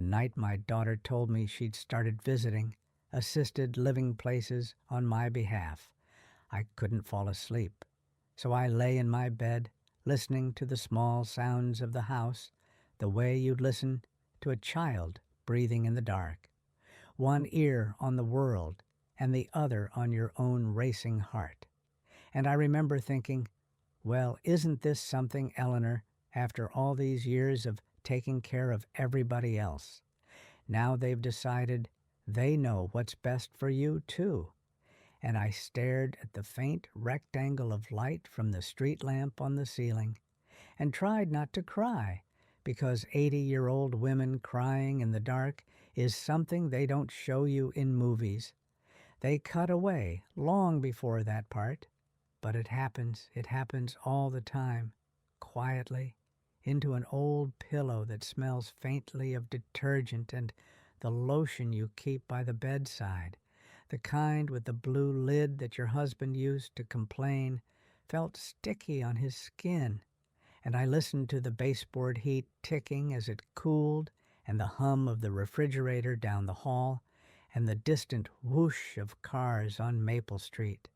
night my daughter told me she'd started visiting assisted living places on my behalf. I couldn't fall asleep, so I lay in my bed listening to the small sounds of the house the way you'd listen to a child breathing in the dark, one ear on the world and the other on your own racing heart. And I remember thinking, well, isn't this something, Eleanor, after all these years of taking care of everybody else? Now they've decided they know what's best for you, too. And I stared at the faint rectangle of light from the street lamp on the ceiling and tried not to cry, because 80-year-old women crying in the dark is something they don't show you in movies. They cut away long before that part, but it happens all the time, quietly, into an old pillow that smells faintly of detergent and the lotion you keep by the bedside, the kind with the blue lid that your husband used to complain felt sticky on his skin. And I listened to the baseboard heat ticking as it cooled, and the hum of the refrigerator down the hall, and the distant whoosh of cars on Maple Street.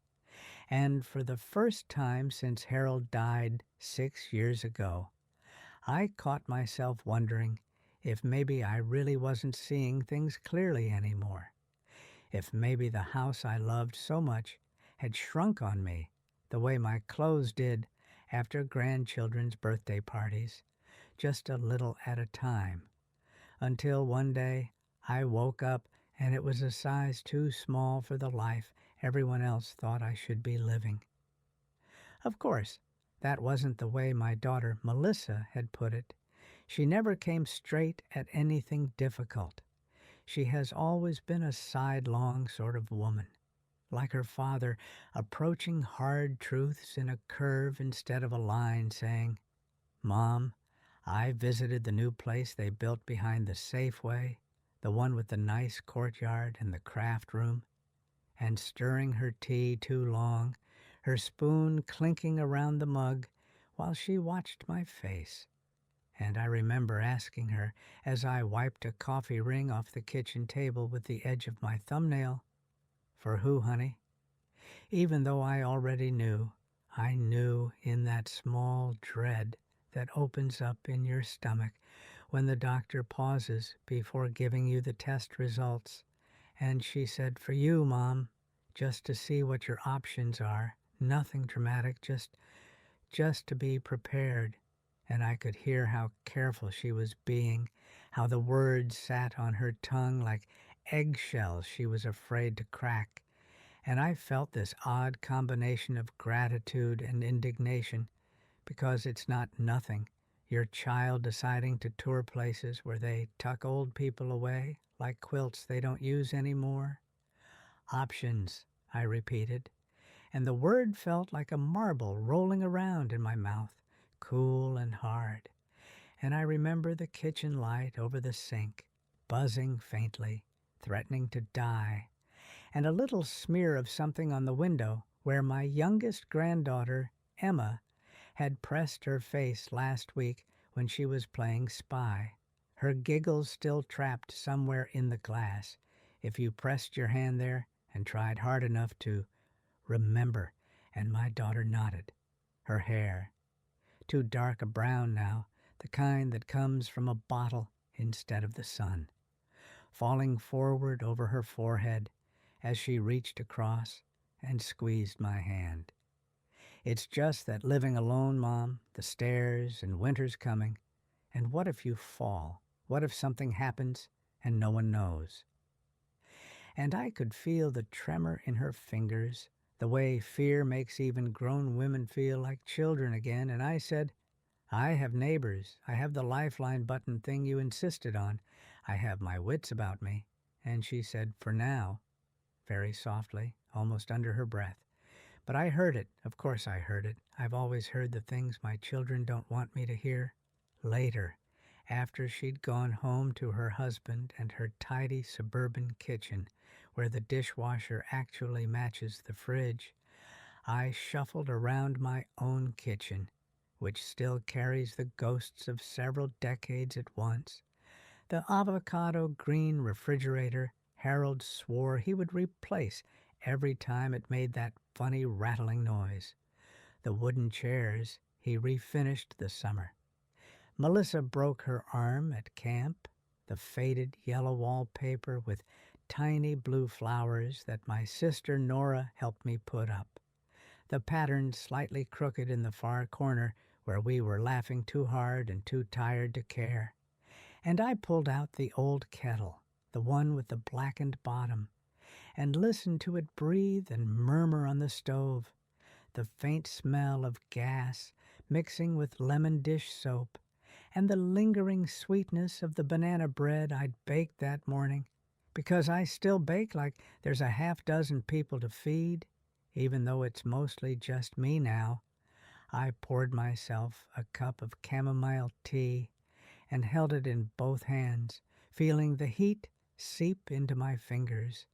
And for the first time since Harold died 6 years ago, I caught myself wondering if maybe I really wasn't seeing things clearly anymore. If maybe the house I loved so much had shrunk on me the way my clothes did after grandchildren's birthday parties, just a little at a time, until one day I woke up and it was a size too small for the life everyone else thought I should be living. Of course, that wasn't the way my daughter Melissa had put it. She never came straight at anything difficult. She has always been a sidelong sort of woman, like her father, approaching hard truths in a curve instead of a line, saying, "Mom, I visited the new place they built behind the Safeway, the one with the nice courtyard and the craft room," and stirring her tea too long, her spoon clinking around the mug while she watched my face. And I remember asking her, as I wiped a coffee ring off the kitchen table with the edge of my thumbnail, "For who, honey?" Even though I already knew, I knew in that small dread that opens up in your stomach when the doctor pauses before giving you the test results. And she said, "For you, Mom, just to see what your options are. Nothing dramatic, just to be prepared." And I could hear how careful she was being, how the words sat on her tongue like eggshells she was afraid to crack. And I felt this odd combination of gratitude and indignation, because it's not nothing, your child deciding to tour places where they tuck old people away like quilts they don't use anymore. "Options," I repeated, and the word felt like a marble rolling around in my mouth, cool and hard. And I remember the kitchen light over the sink, buzzing faintly, threatening to die, and a little smear of something on the window where my youngest granddaughter, Emma, had pressed her face last week when she was playing spy, her giggles still trapped somewhere in the glass, if you pressed your hand there and tried hard enough to remember. And my daughter nodded, her hair, too dark a brown now, the kind that comes from a bottle instead of the sun, falling forward over her forehead as she reached across and squeezed my hand. "It's just that living alone, Mom, the stairs and winter's coming, and what if you fall? What if something happens and no one knows?" And I could feel the tremor in her fingers, the way fear makes even grown women feel like children again, and I said, "I have neighbors. I have the lifeline button thing you insisted on. I have my wits about me." And she said, "For now," very softly, almost under her breath. But I heard it. Of course I heard it. I've always heard the things my children don't want me to hear. Later, after she'd gone home to her husband and her tidy suburban kitchen, where the dishwasher actually matches the fridge, I shuffled around my own kitchen, which still carries the ghosts of several decades at once, The avocado green refrigerator Harold swore he would replace every time it made that funny rattling noise. The wooden chairs he refinished this summer. Melissa broke her arm at camp. The faded yellow wallpaper with tiny blue flowers that my sister Nora helped me put up. The pattern slightly crooked in the far corner where we were laughing too hard and too tired to care. And I pulled out the old kettle, the one with the blackened bottom, and listened to it breathe and murmur on the stove, the faint smell of gas mixing with lemon dish soap, and the lingering sweetness of the banana bread I'd baked that morning, because I still bake like there's a half-dozen people to feed, even though it's mostly just me now. I poured myself a cup of chamomile tea and held it in both hands, feeling the heat seep into my fingers,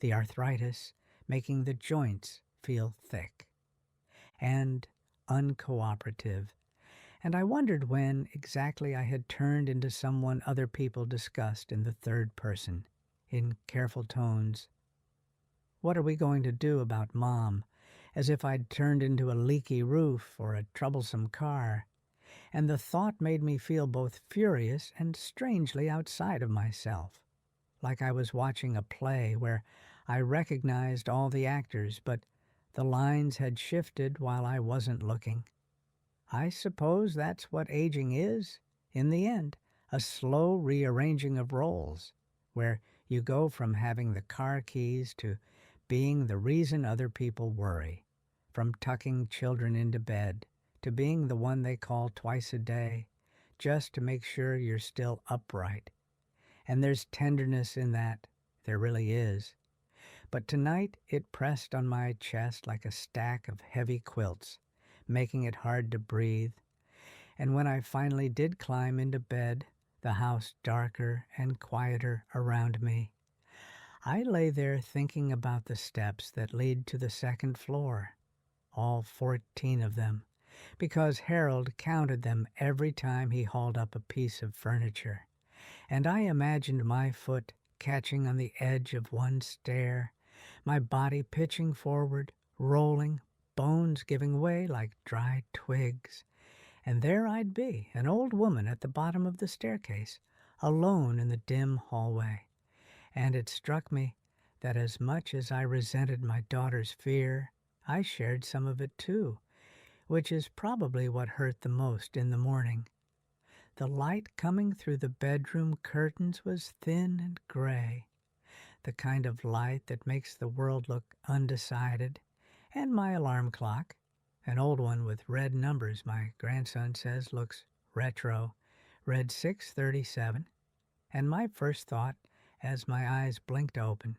the arthritis making the joints feel thick and uncooperative. And I wondered when exactly I had turned into someone other people discussed in the third person, in careful tones. What are we going to do about Mom? As if I'd turned into a leaky roof or a troublesome car. And the thought made me feel both furious and strangely outside of myself, like I was watching a play where I recognized all the actors, but the lines had shifted while I wasn't looking. I suppose that's what aging is, in the end, a slow rearranging of roles, where you go from having the car keys to being the reason other people worry, from tucking children into bed to being the one they call twice a day, just to make sure you're still upright. And there's tenderness in that, there really is. But tonight it pressed on my chest like a stack of heavy quilts, making it hard to breathe. And when I finally did climb into bed, the house darker and quieter around me, I lay there thinking about the steps that lead to the second floor, all 14 of them, because Harold counted them every time he hauled up a piece of furniture. And I imagined my foot catching on the edge of one stair, my body pitching forward, rolling, bones giving way like dry twigs. And there I'd be, an old woman at the bottom of the staircase, alone in the dim hallway. And it struck me that as much as I resented my daughter's fear, I shared some of it too, which is probably what hurt the most in the morning. The light coming through the bedroom curtains was thin and gray, the kind of light that makes the world look undecided, and my alarm clock, an old one with red numbers my grandson says looks retro, read 6:37, and my first thought, as my eyes blinked open,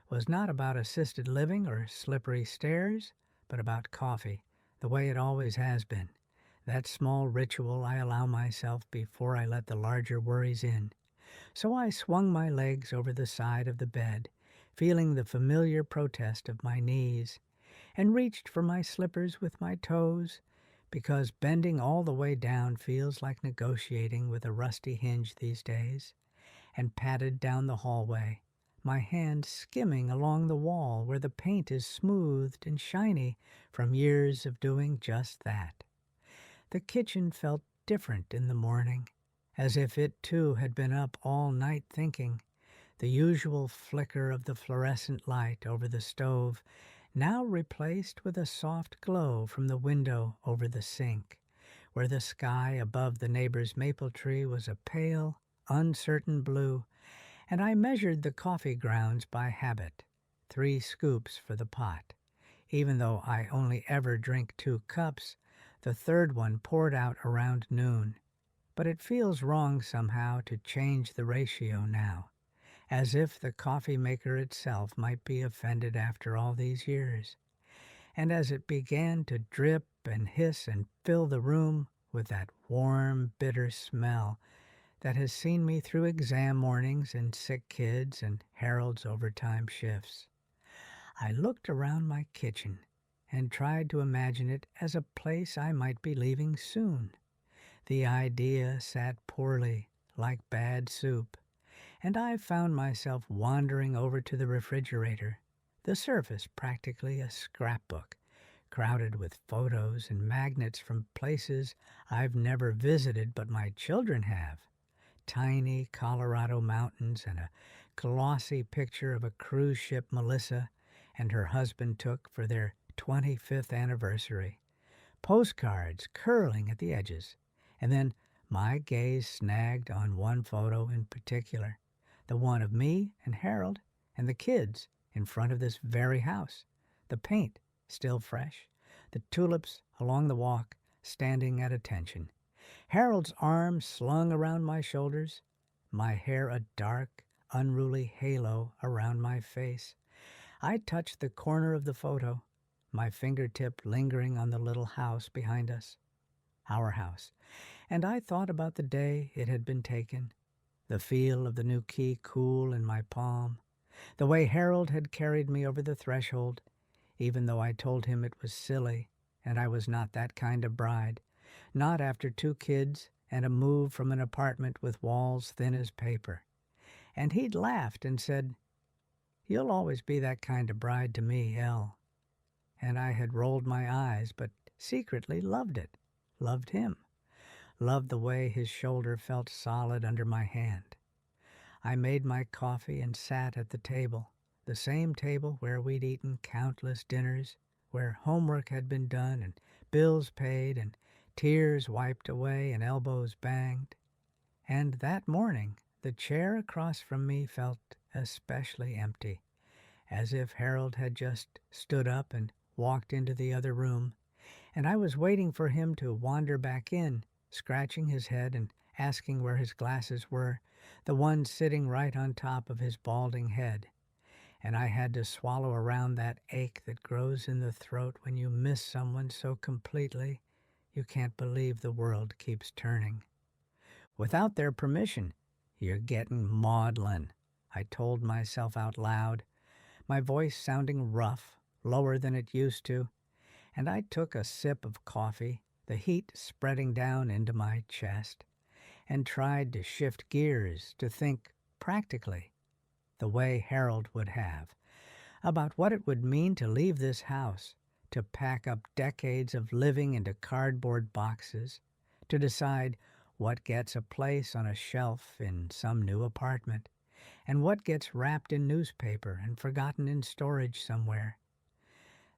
was not about assisted living or slippery stairs, but about coffee, the way it always has been. That small ritual I allow myself before I let the larger worries in. So I swung my legs over the side of the bed, feeling the familiar protest of my knees, and reached for my slippers with my toes, because bending all the way down feels like negotiating with a rusty hinge these days, and padded down the hallway, my hand skimming along the wall where the paint is smoothed and shiny from years of doing just that. The kitchen felt different in the morning, as if it too had been up all night thinking, the usual flicker of the fluorescent light over the stove now replaced with a soft glow from the window over the sink, where the sky above the neighbor's maple tree was a pale, uncertain blue, and I measured the coffee grounds by habit, 3 scoops for the pot. Even though I only ever drink 2 cups, the third one poured out around noon. But it feels wrong somehow to change the ratio now, as if the coffee maker itself might be offended after all these years. And as it began to drip and hiss and fill the room with that warm, bitter smell that has seen me through exam mornings and sick kids and Harold's overtime shifts, I looked around my kitchen and tried to imagine it as a place I might be leaving soon. The idea sat poorly, like bad soup, and I found myself wandering over to the refrigerator, the surface practically a scrapbook, crowded with photos and magnets from places I've never visited but my children have. Tiny Colorado mountains and a glossy picture of a cruise ship Melissa and her husband took for their 25th anniversary. Postcards curling at the edges, and then my gaze snagged on one photo in particular, the one of me and Harold and the kids in front of this very house, the paint still fresh, the tulips along the walk standing at attention, Harold's arms slung around my shoulders, my hair a dark, unruly halo around my face. I touched the corner of the photo, my fingertip lingering on the little house behind us, our house, and I thought about the day it had been taken, the feel of the new key cool in my palm, the way Harold had carried me over the threshold, even though I told him it was silly and I was not that kind of bride, not after 2 kids and a move from an apartment with walls thin as paper. And he'd laughed and said, "You'll always be that kind of bride to me, Elle." And I had rolled my eyes, but secretly loved it, loved him, loved the way his shoulder felt solid under my hand. I made my coffee and sat at the table, the same table where we'd eaten countless dinners, where homework had been done and bills paid and tears wiped away and elbows banged. And that morning, the chair across from me felt especially empty, as if Harold had just stood up and walked into the other room, and I was waiting for him to wander back in, scratching his head and asking where his glasses were, the one sitting right on top of his balding head. And I had to swallow around that ache that grows in the throat when you miss someone so completely you can't believe the world keeps turning. Without their permission, "You're getting maudlin," I told myself out loud, my voice sounding rough, lower than it used to, and I took a sip of coffee, the heat spreading down into my chest, and tried to shift gears to think practically, the way Harold would have, about what it would mean to leave this house, to pack up decades of living into cardboard boxes, to decide what gets a place on a shelf in some new apartment, and what gets wrapped in newspaper and forgotten in storage somewhere.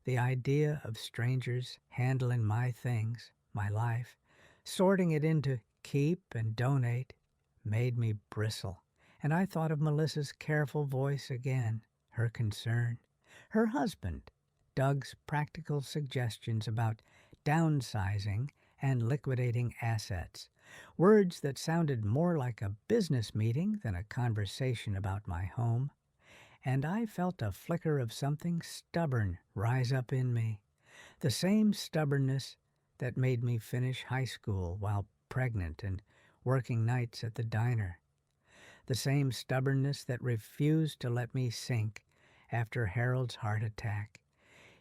The idea of strangers handling my things, my life, sorting it into keep and donate, made me bristle, and I thought of Melissa's careful voice again, her concern, her husband, Doug's practical suggestions about downsizing and liquidating assets, words that sounded more like a business meeting than a conversation about my home, and I felt a flicker of something stubborn rise up in me, the same stubbornness that made me finish high school while pregnant and working nights at the diner, the same stubbornness that refused to let me sink after Harold's heart attack,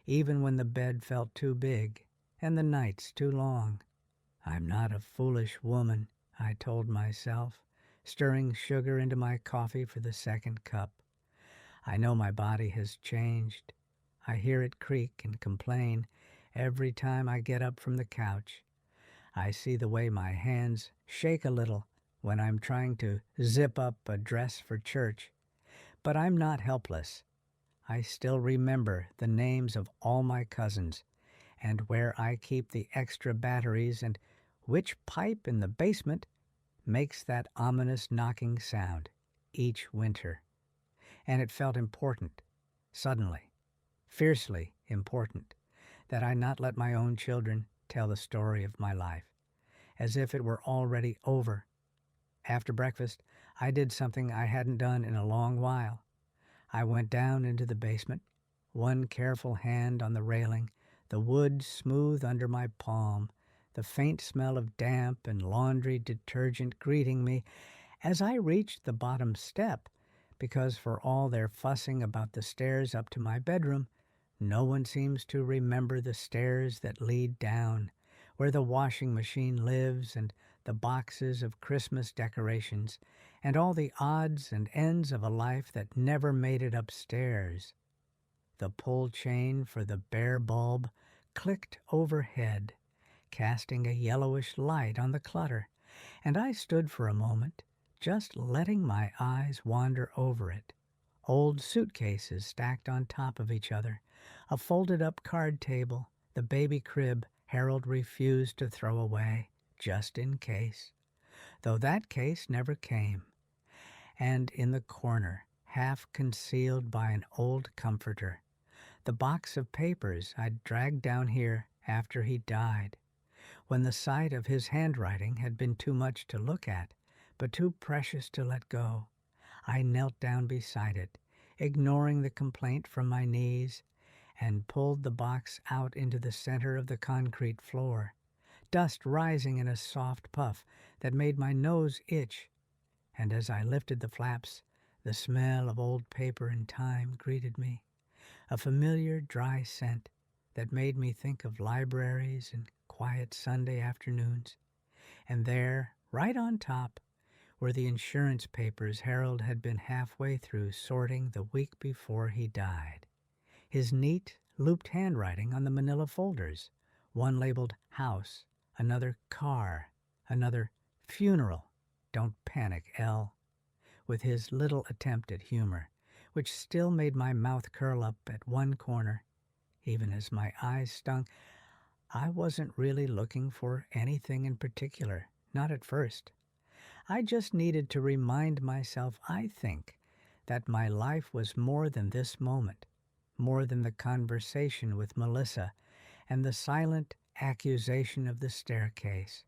even when the bed felt too big and the nights too long. "I'm not a foolish woman," I told myself, stirring sugar into my coffee for the second cup. I know my body has changed. I hear it creak and complain every time I get up from the couch. I see the way my hands shake a little when I'm trying to zip up a dress for church. But I'm not helpless. I still remember the names of all my cousins and where I keep the extra batteries and which pipe in the basement makes that ominous knocking sound each winter. And it felt important, suddenly, fiercely important, that I not let my own children tell the story of my life, as if it were already over. After breakfast, I did something I hadn't done in a long while. I went down into the basement, one careful hand on the railing, the wood smooth under my palm, the faint smell of damp and laundry detergent greeting me as I reached the bottom step, because for all their fussing about the stairs up to my bedroom, no one seems to remember the stairs that lead down, where the washing machine lives and the boxes of Christmas decorations, and all the odds and ends of a life that never made it upstairs. The pull chain for the bare bulb clicked overhead, casting a yellowish light on the clutter, and I stood for a moment, just letting my eyes wander over it. Old suitcases stacked on top of each other, a folded-up card table, the baby crib Harold refused to throw away, just in case, though that case never came. And in the corner, half concealed by an old comforter, the box of papers I'd dragged down here after he died, when the sight of his handwriting had been too much to look at, but too precious to let go. I knelt down beside it, ignoring the complaint from my knees, and pulled the box out into the center of the concrete floor, dust rising in a soft puff that made my nose itch. And as I lifted the flaps, the smell of old paper and time greeted me, a familiar dry scent that made me think of libraries and quiet Sunday afternoons. And there, right on top, were the insurance papers Harold had been halfway through sorting the week before he died. His neat, looped handwriting on the manila folders, one labeled house, another car, another funeral, don't panic, L, with his little attempt at humor, which still made my mouth curl up at one corner, even as my eyes stung. I wasn't really looking for anything in particular, not at first. I just needed to remind myself, I think, that my life was more than this moment, more than the conversation with Melissa and the silent accusation of the staircase.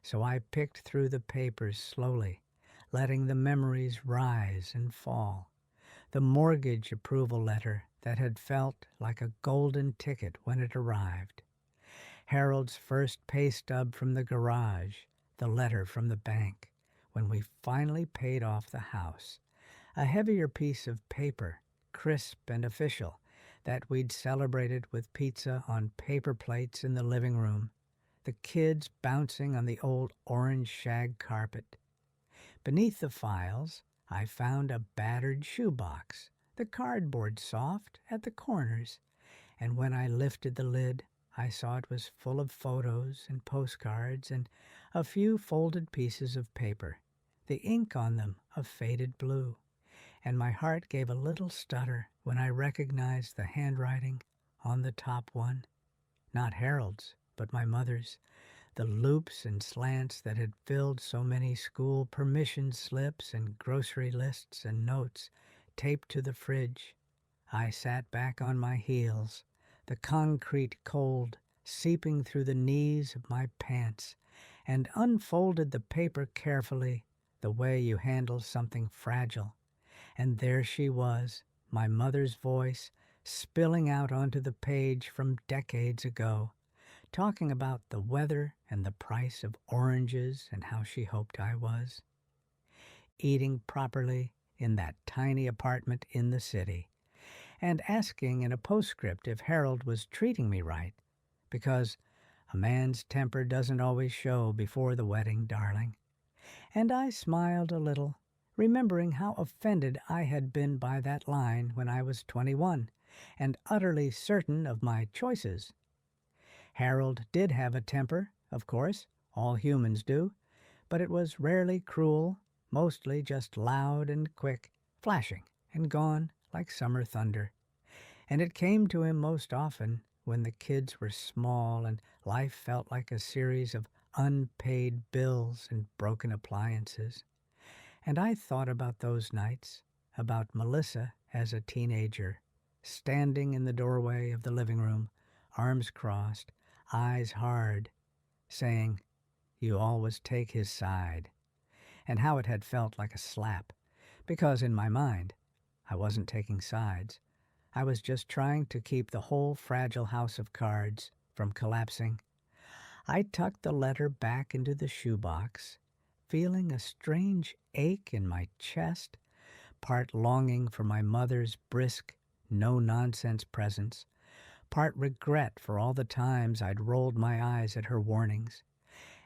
So I picked through the papers slowly, letting the memories rise and fall. The mortgage approval letter that had felt like a golden ticket when it arrived. Harold's first pay stub from the garage, the letter from the bank, when we finally paid off the house. A heavier piece of paper, crisp and official, that we'd celebrated with pizza on paper plates in the living room, the kids bouncing on the old orange shag carpet. Beneath the files, I found a battered shoebox, the cardboard soft at the corners, and when I lifted the lid, I saw it was full of photos and postcards and a few folded pieces of paper, the ink on them a faded blue, and my heart gave a little stutter when I recognized the handwriting on the top one, not Harold's, but my mother's, the loops and slants that had filled so many school permission slips and grocery lists and notes taped to the fridge. I sat back on my heels, the concrete cold seeping through the knees of my pants, and unfolded the paper carefully, the way you handle something fragile. And there she was, my mother's voice, spilling out onto the page from decades ago, talking about the weather and the price of oranges and how she hoped I was. Eating properly in that tiny apartment in the city, and asking in a postscript if Harold was treating me right, because a man's temper doesn't always show before the wedding, darling. And I smiled a little, remembering how offended I had been by that line when I was 21, and utterly certain of my choices. Harold did have a temper, of course, all humans do, but it was rarely cruel, mostly just loud and quick, flashing and gone like summer thunder. And it came to him most often when the kids were small and life felt like a series of unpaid bills and broken appliances. And I thought about those nights, about Melissa as a teenager, standing in the doorway of the living room, arms crossed, eyes hard, saying, "You always take his side," and how it had felt like a slap, because in my mind, I wasn't taking sides. I was just trying to keep the whole fragile house of cards from collapsing. I tucked the letter back into the shoebox, feeling a strange ache in my chest, part longing for my mother's brisk, no-nonsense presence, part regret for all the times I'd rolled my eyes at her warnings,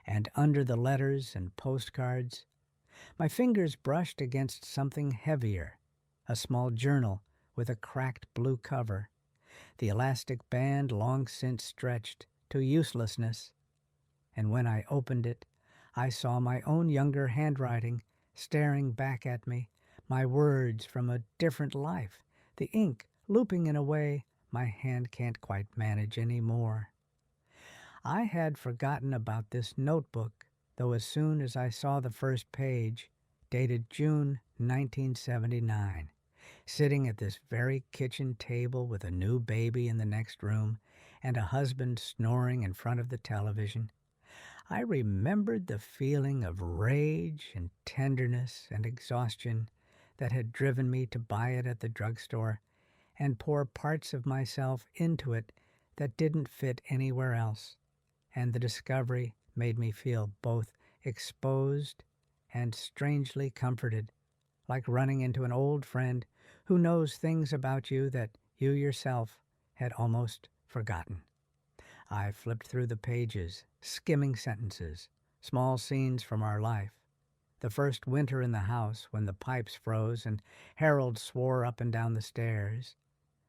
And under the letters and postcards, my fingers brushed against something heavier, a small journal with a cracked blue cover, the elastic band long since stretched to uselessness. And when I opened it, I saw my own younger handwriting staring back at me, my words from a different life, the ink looping in a way my hand can't quite manage any more. I had forgotten about this notebook, though as soon as I saw the first page, dated June 1979, sitting at this very kitchen table with a new baby in the next room and a husband snoring in front of the television, I remembered the feeling of rage and tenderness and exhaustion that had driven me to buy it at the drugstore and pour parts of myself into it that didn't fit anywhere else, and the discovery made me feel both exposed and strangely comforted, like running into an old friend who knows things about you that you yourself had almost forgotten. I flipped through the pages, skimming sentences, small scenes from our life. The first winter in the house when the pipes froze and Harold swore up and down the stairs.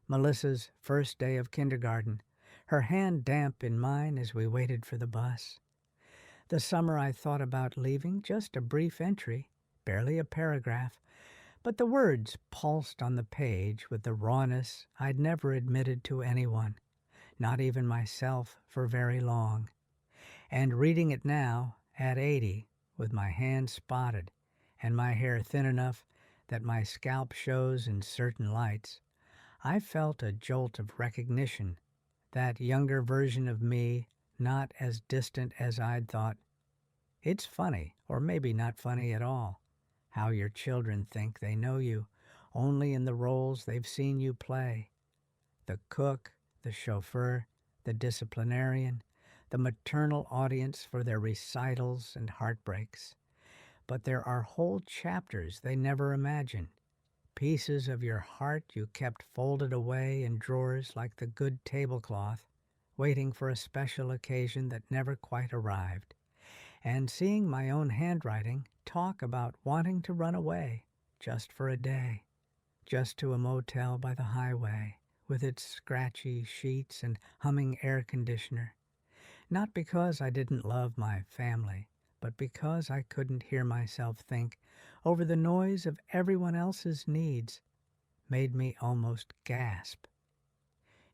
Melissa's first day of kindergarten, her hand damp in mine as we waited for the bus. The summer I thought about leaving, just a brief entry, barely a paragraph, but the words pulsed on the page with the rawness I'd never admitted to anyone, not even myself for very long. And reading it now, at 80, with my hand spotted and my hair thin enough that my scalp shows in certain lights, I felt a jolt of recognition, that younger version of me not as distant as I'd thought. It's funny, or maybe not funny at all, how your children think they know you only in the roles they've seen you play. The cook, the chauffeur, the disciplinarian, the maternal audience for their recitals and heartbreaks. But there are whole chapters they never imagine, pieces of your heart you kept folded away in drawers like the good tablecloth, waiting for a special occasion that never quite arrived. And seeing my own handwriting talk about wanting to run away, just for a day, just to a motel by the highway, with its scratchy sheets and humming air conditioner. Not because I didn't love my family, but because I couldn't hear myself think over the noise of everyone else's needs, made me almost gasp.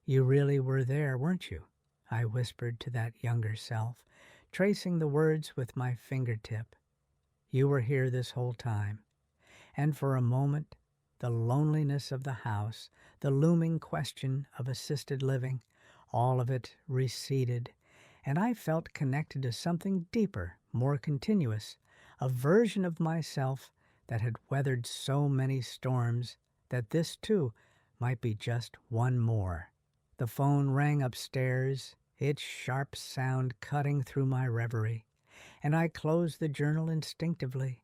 "You really were there, weren't you?" I whispered to that younger self, tracing the words with my fingertip. "You were here this whole time." And for a moment, the loneliness of the house, the looming question of assisted living, all of it receded, and I felt connected to something deeper, more continuous, a version of myself that had weathered so many storms that this, too, might be just one more. The phone rang upstairs, its sharp sound cutting through my reverie, and I closed the journal instinctively,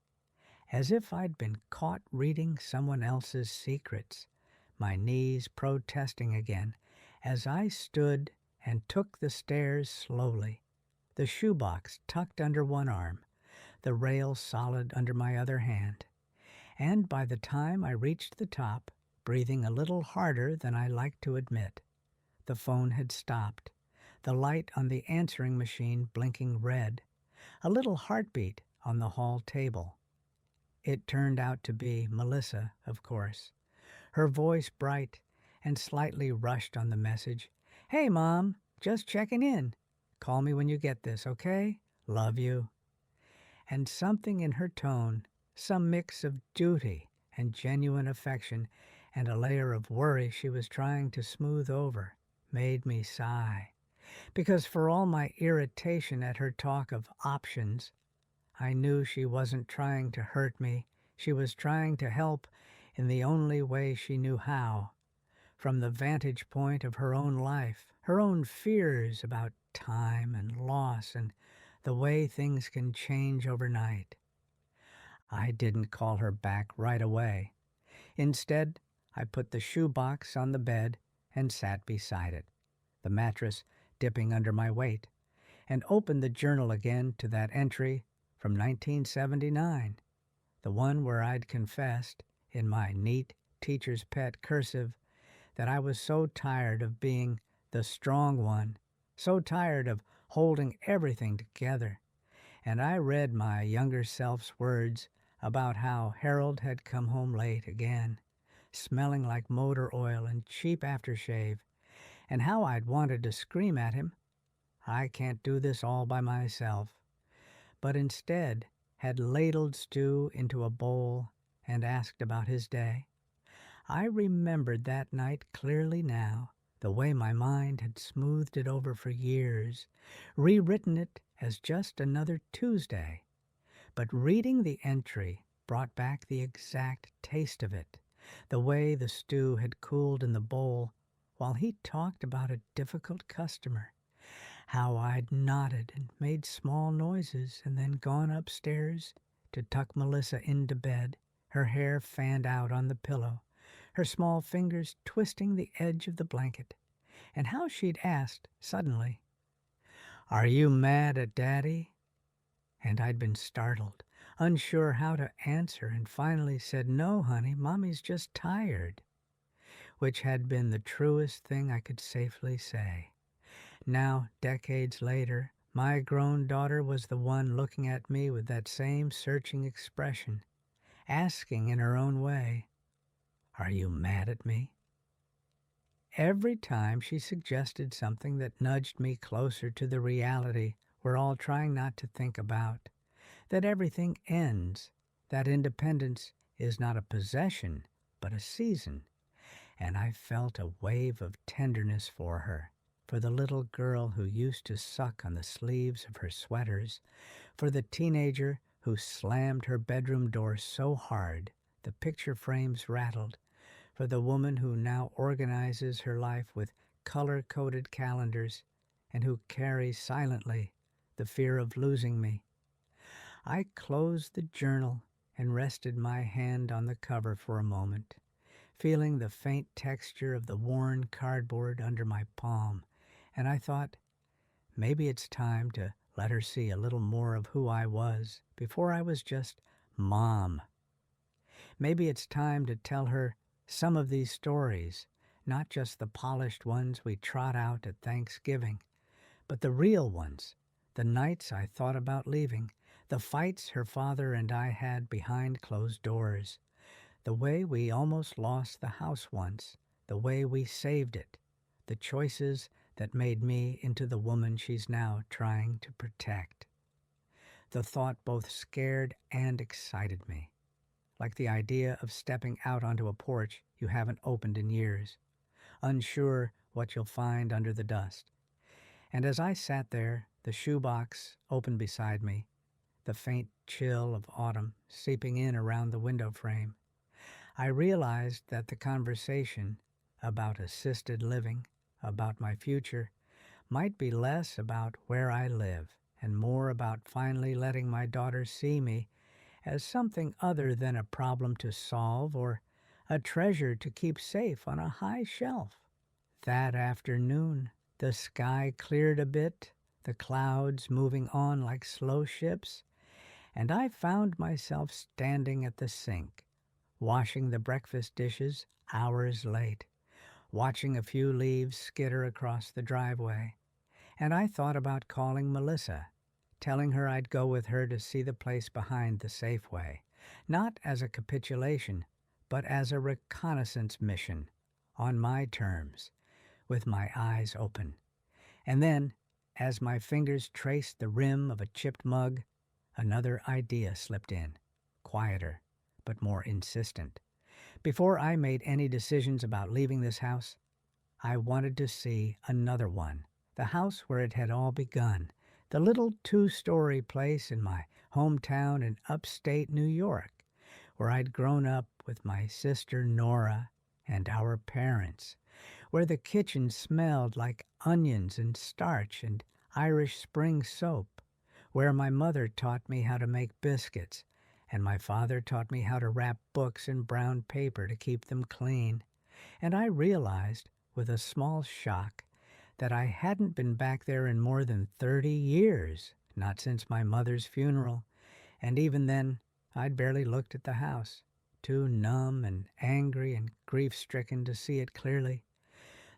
as if I'd been caught reading someone else's secrets, my knees protesting again as I stood and took the stairs slowly, the shoebox tucked under one arm, the rail solid under my other hand. And by the time I reached the top, breathing a little harder than I liked to admit, the phone had stopped, the light on the answering machine blinking red, a little heartbeat on the hall table. It turned out to be Melissa, of course, her voice bright and slightly rushed on the message. "Hey, Mom, just checking in. Call me when you get this, okay? Love you." And something in her tone, some mix of duty and genuine affection and a layer of worry she was trying to smooth over, made me sigh. Because for all my irritation at her talk of options, I knew she wasn't trying to hurt me. She was trying to help in the only way she knew how, from the vantage point of her own life, her own fears about time and loss and the way things can change overnight. I didn't call her back right away. Instead, I put the shoebox on the bed and sat beside it, the mattress dipping under my weight, and opened the journal again to that entry from 1979, the one where I'd confessed, in my neat teacher's pet cursive, that I was so tired of being the strong one, so tired of holding everything together. And I read my younger self's words about how Harold had come home late again, smelling like motor oil and cheap aftershave, and how I'd wanted to scream at him, "I can't do this all by myself," but instead had ladled stew into a bowl and asked about his day. I remembered that night clearly now, the way my mind had smoothed it over for years, rewritten it as just another Tuesday. But reading the entry brought back the exact taste of it, the way the stew had cooled in the bowl while he talked about a difficult customer, how I'd nodded and made small noises and then gone upstairs to tuck Melissa into bed, her hair fanned out on the pillow, her small fingers twisting the edge of the blanket, and how she'd asked suddenly, "Are you mad at Daddy?" And I'd been startled, unsure how to answer, and finally said, "No, honey, Mommy's just tired," which had been the truest thing I could safely say. Now, decades later, my grown daughter was the one looking at me with that same searching expression, asking in her own way, "Are you mad at me?" Every time she suggested something that nudged me closer to the reality we're all trying not to think about, that everything ends, that independence is not a possession but a season, and I felt a wave of tenderness for her, for the little girl who used to suck on the sleeves of her sweaters, for the teenager who slammed her bedroom door so hard the picture frames rattled, for the woman who now organizes her life with color-coded calendars and who carries silently the fear of losing me. I closed the journal and rested my hand on the cover for a moment, feeling the faint texture of the worn cardboard under my palm, and I thought, maybe it's time to let her see a little more of who I was before I was just Mom. Maybe it's time to tell her some of these stories, not just the polished ones we trot out at Thanksgiving, but the real ones, the nights I thought about leaving, the fights her father and I had behind closed doors, the way we almost lost the house once, the way we saved it, the choices that made me into the woman she's now trying to protect. The thought both scared and excited me, like the idea of stepping out onto a porch you haven't opened in years, unsure what you'll find under the dust. And as I sat there, the shoebox open beside me, the faint chill of autumn seeping in around the window frame, I realized that the conversation about assisted living, about my future, might be less about where I live and more about finally letting my daughter see me as something other than a problem to solve or a treasure to keep safe on a high shelf. That afternoon, the sky cleared a bit, the clouds moving on like slow ships, and I found myself standing at the sink, washing the breakfast dishes hours late, watching a few leaves skitter across the driveway, and I thought about calling Melissa, telling her I'd go with her to see the place behind the Safeway, not as a capitulation, but as a reconnaissance mission, on my terms, with my eyes open. And then, as my fingers traced the rim of a chipped mug, another idea slipped in, quieter, but more insistent. Before I made any decisions about leaving this house, I wanted to see another one, the house where it had all begun, the little 2-story place in my hometown in upstate New York, where I'd grown up with my sister Nora and our parents, where the kitchen smelled like onions and starch and Irish Spring soap, where my mother taught me how to make biscuits and my father taught me how to wrap books in brown paper to keep them clean. And I realized, with a small shock, that I hadn't been back there in more than 30 years, not since my mother's funeral, and even then I'd barely looked at the house, too numb and angry and grief-stricken to see it clearly.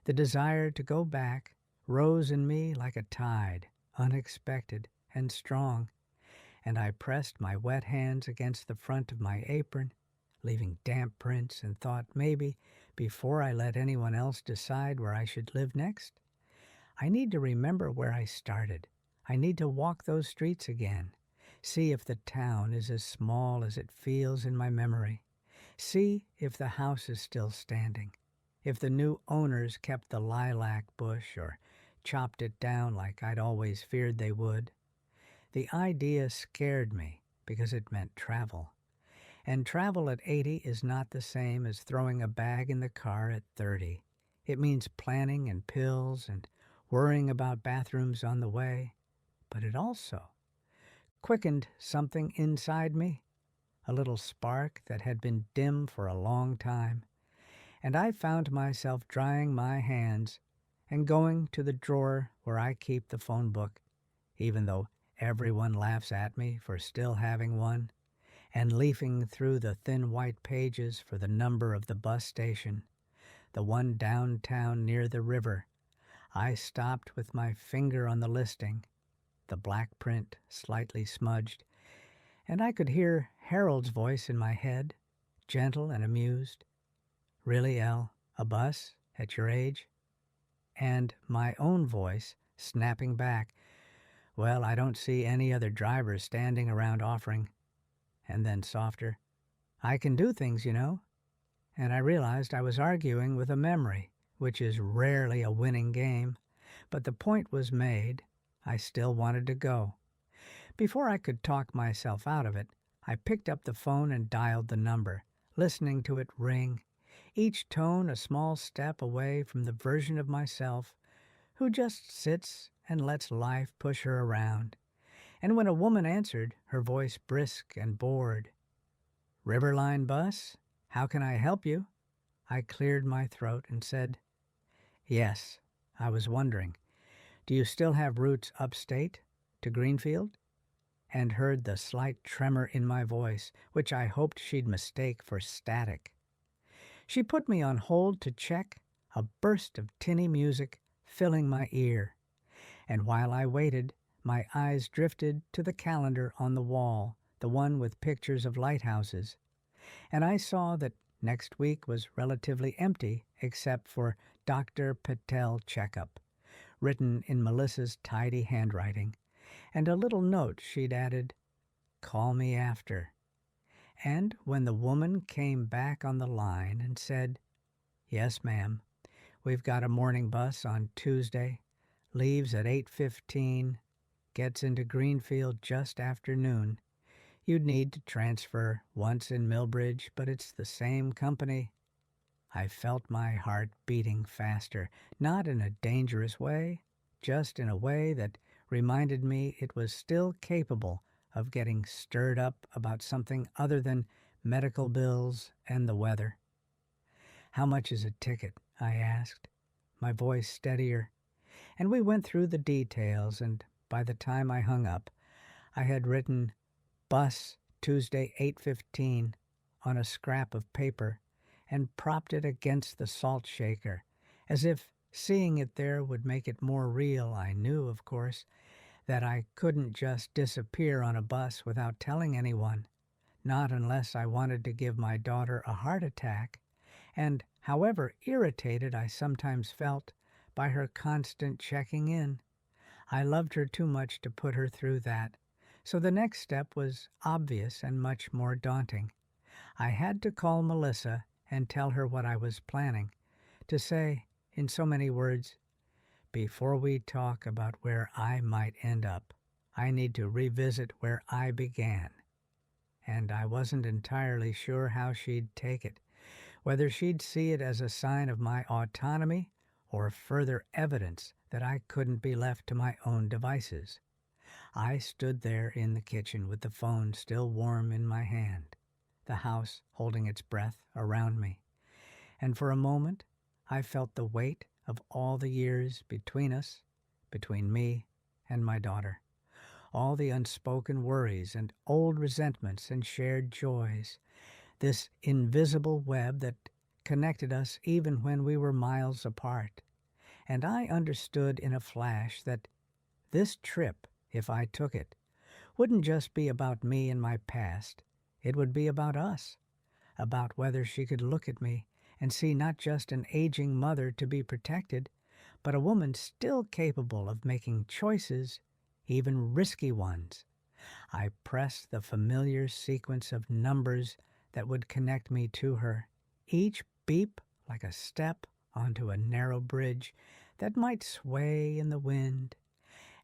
The desire to go back rose in me like a tide, unexpected and strong, and I pressed my wet hands against the front of my apron, leaving damp prints, and thought maybe, before I let anyone else decide where I should live next, I need to remember where I started. I need to walk those streets again, see if the town is as small as it feels in my memory, see if the house is still standing, if the new owners kept the lilac bush or chopped it down like I'd always feared they would. The idea scared me because it meant travel. And travel at 80 is not the same as throwing a bag in the car at 30. It means planning and pills and worrying about bathrooms on the way. But it also quickened something inside me, a little spark that had been dim for a long time. And I found myself drying my hands and going to the drawer where I keep the phone book, even though everyone laughs at me for still having one, and leafing through the thin white pages for the number of the bus station, the one downtown near the river. I stopped with my finger on the listing, the black print slightly smudged, and I could hear Harold's voice in my head, gentle and amused. "Really, Elle, a bus at your age?" And my own voice snapping back, "Well, I don't see any other drivers standing around offering." And then softer, "I can do things, you know." And I realized I was arguing with a memory, which is rarely a winning game, but the point was made. I still wanted to go. Before I could talk myself out of it, I picked up the phone and dialed the number, listening to it ring, each tone a small step away from the version of myself who just sits and lets life push her around. And when a woman answered, her voice brisk and bored, "Riverline bus? How can I help you?" I cleared my throat and said, "Yes, I was wondering, do you still have routes upstate to Greenfield?" And heard the slight tremor in my voice, which I hoped she'd mistake for static. She put me on hold to check, a burst of tinny music filling my ear. And while I waited, my eyes drifted to the calendar on the wall, the one with pictures of lighthouses. And I saw that next week was relatively empty except for Dr. Patel checkup, written in Melissa's tidy handwriting, and a little note she'd added, "Call me after." And when the woman came back on the line and said, "Yes, ma'am, we've got a morning bus on Tuesday, leaves at 8:15, gets into Greenfield just after noon. You'd need to transfer once in Millbridge, but it's the same company," I felt my heart beating faster, not in a dangerous way, just in a way that reminded me it was still capable of getting stirred up about something other than medical bills and the weather. "How much is a ticket?" I asked, my voice steadier, and we went through the details, and by the time I hung up, I had written "Bus Tuesday 8:15" on a scrap of paper and propped it against the salt shaker, as if seeing it there would make it more real. I knew, of course, that I couldn't just disappear on a bus without telling anyone, not unless I wanted to give my daughter a heart attack, and however irritated I sometimes felt by her constant checking in, I loved her too much to put her through that. So the next step was obvious and much more daunting. I had to call Melissa and tell her what I was planning, to say, in so many words, "Before we talk about where I might end up, I need to revisit where I began." And I wasn't entirely sure how she'd take it, whether she'd see it as a sign of my autonomy or further evidence that I couldn't be left to my own devices. I stood there in the kitchen with the phone still warm in my hand, the house holding its breath around me, and for a moment I felt the weight of all the years between us, between me and my daughter, all the unspoken worries and old resentments and shared joys, this invisible web that connected us even when we were miles apart. And I understood in a flash that this trip, if I took it, wouldn't just be about me and my past. It would be about us, about whether she could look at me and see not just an aging mother to be protected, but a woman still capable of making choices, even risky ones. I pressed the familiar sequence of numbers that would connect me to her, each beep like a step onto a narrow bridge that might sway in the wind.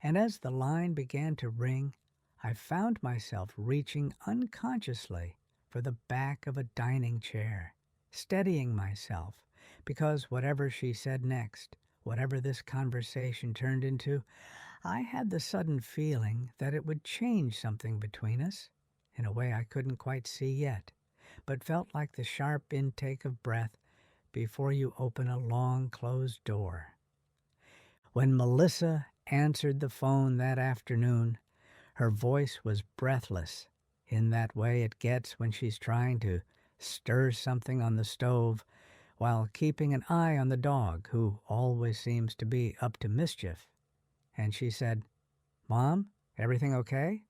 And as the line began to ring, I found myself reaching unconsciously for the back of a dining chair, steadying myself, because whatever she said next, whatever this conversation turned into, I had the sudden feeling that it would change something between us, in a way I couldn't quite see yet, but felt like the sharp intake of breath before you open a long closed door. When Melissa answered the phone that afternoon, her voice was breathless, in that way it gets when she's trying to stir something on the stove while keeping an eye on the dog, who always seems to be up to mischief. And she said, "Mom, everything okay?"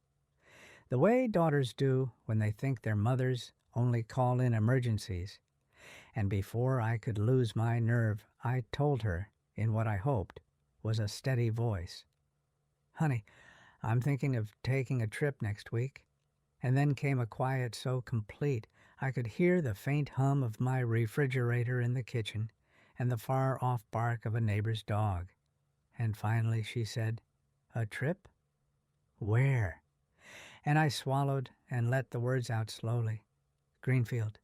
The way daughters do when they think their mothers only call in emergencies. And before I could lose my nerve, I told her, in what I hoped was a steady voice, "Honey, I'm thinking of taking a trip next week." And then came a quiet so complete I could hear the faint hum of my refrigerator in the kitchen and the far-off bark of a neighbor's dog. And finally she said, "A trip? Where?" And I swallowed and let the words out slowly. "Greenfield.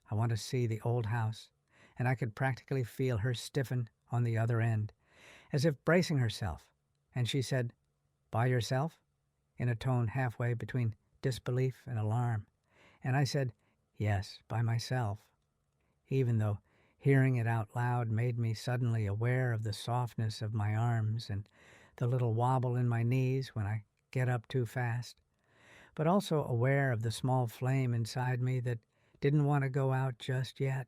I want to see the old house." And I could practically feel her stiffen on the other end, as if bracing herself. And she said, "By yourself?" in a tone halfway between disbelief and alarm. And I said, "Yes, by myself," even though hearing it out loud made me suddenly aware of the softness of my arms and the little wobble in my knees when I get up too fast, but also aware of the small flame inside me that didn't want to go out just yet.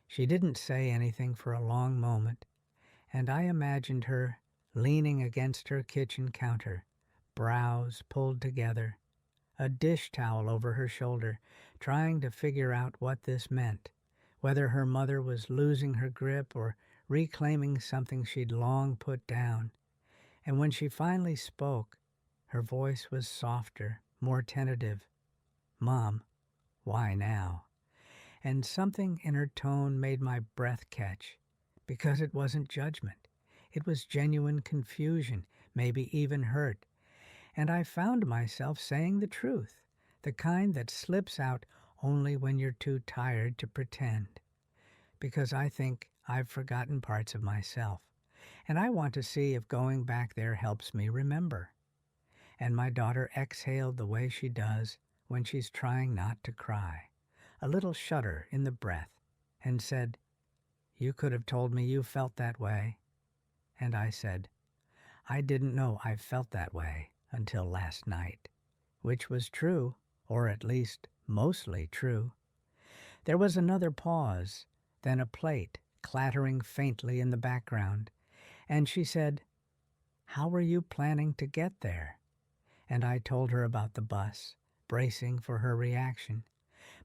She didn't say anything for a long moment, and I imagined her leaning against her kitchen counter, brows pulled together, a dish towel over her shoulder, trying to figure out what this meant, whether her mother was losing her grip or reclaiming something she'd long put down. And when she finally spoke, her voice was softer, more tentative. "Mom, why now?" And something in her tone made my breath catch, because it wasn't judgment. It was genuine confusion, maybe even hurt. And I found myself saying the truth, the kind that slips out only when you're too tired to pretend. Because I think I've forgotten parts of myself, and I want to see if going back there helps me remember. And my daughter exhaled the way she does when she's trying not to cry, a little shudder in the breath, and said, "You could have told me you felt that way." And I said, "I didn't know I felt that way until last night," which was true, or at least mostly true. There was another pause, then a plate clattering faintly in the background, and she said, "How were you planning to get there?" And I told her about the bus, bracing for her reaction.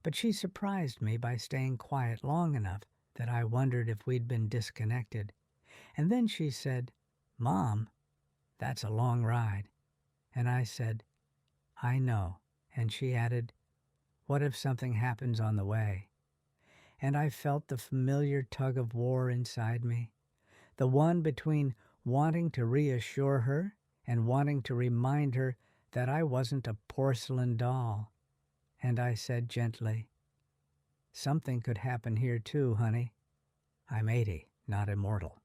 But she surprised me by staying quiet long enough that I wondered if we'd been disconnected. And then she said, "Mom, that's a long ride." And I said, "I know." And she added, "What if something happens on the way?" And I felt the familiar tug of war inside me, the one between wanting to reassure her and wanting to remind her that I wasn't a porcelain doll. And I said gently, "Something could happen here too, honey. I'm 80, not immortal."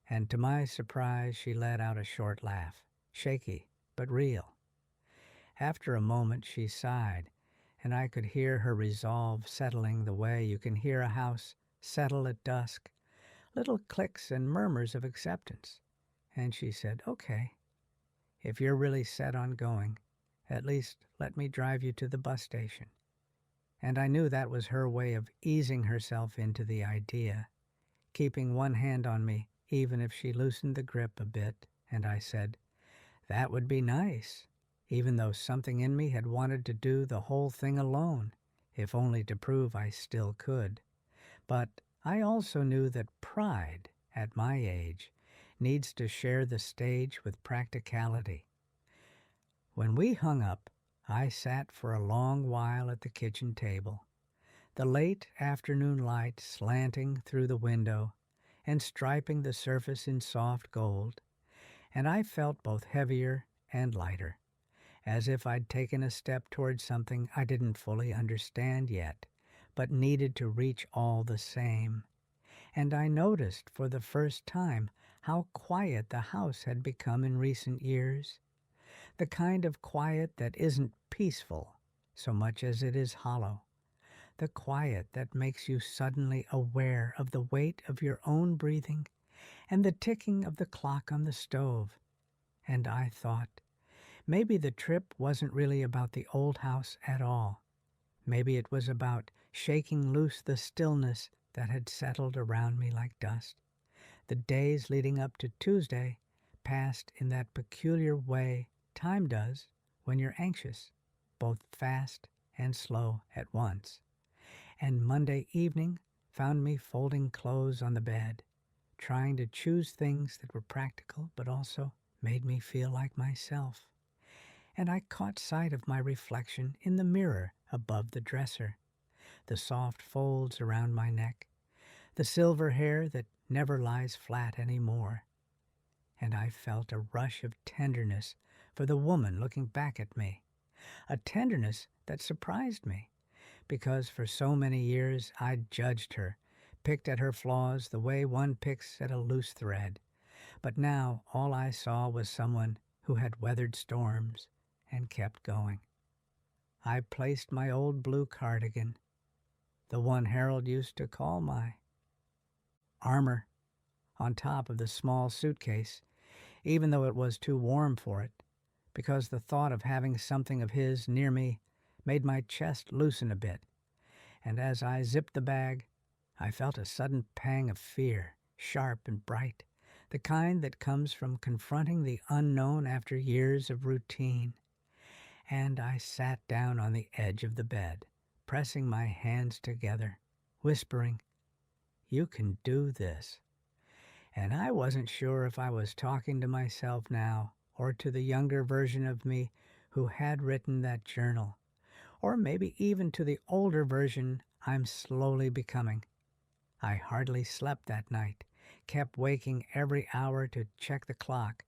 And to my surprise, she let out a short laugh, shaky but real. After a moment, she sighed, and I could hear her resolve settling the way you can hear a house settle at dusk, little clicks and murmurs of acceptance. And she said, "Okay, if you're really set on going, at least let me drive you to the bus station." And I knew that was her way of easing herself into the idea, keeping one hand on me even if she loosened the grip a bit, and I said, "That would be nice," even though something in me had wanted to do the whole thing alone, if only to prove I still could. But I also knew that pride, at my age, needs to share the stage with practicality. When we hung up, I sat for a long while at the kitchen table, the late afternoon light slanting through the window and striping the surface in soft gold, and I felt both heavier and lighter, as if I'd taken a step toward something I didn't fully understand yet, but needed to reach all the same. And I noticed for the first time how quiet the house had become in recent years, the kind of quiet that isn't peaceful so much as it is hollow, the quiet that makes you suddenly aware of the weight of your own breathing and the ticking of the clock on the stove. And I thought, maybe the trip wasn't really about the old house at all. Maybe it was about shaking loose the stillness that had settled around me like dust. The days leading up to Tuesday passed in that peculiar way time does when you're anxious, both fast and slow at once. And Monday evening found me folding clothes on the bed, trying to choose things that were practical but also made me feel like myself. And I caught sight of my reflection in the mirror above the dresser, the soft folds around my neck, the silver hair that never lies flat anymore. And I felt a rush of tenderness for the woman looking back at me, a tenderness that surprised me, because for so many years I'd judged her, picked at her flaws the way one picks at a loose thread. But now all I saw was someone who had weathered storms and kept going. I placed my old blue cardigan, the one Harold used to call my armor, on top of the small suitcase, even though it was too warm for it, because the thought of having something of his near me made my chest loosen a bit. And as I zipped the bag, I felt a sudden pang of fear, sharp and bright, the kind that comes from confronting the unknown after years of routine. And I sat down on the edge of the bed, pressing my hands together, whispering, "You can do this." And I wasn't sure if I was talking to myself now or to the younger version of me who had written that journal, or maybe even to the older version I'm slowly becoming. I hardly slept that night, kept waking every hour to check the clock,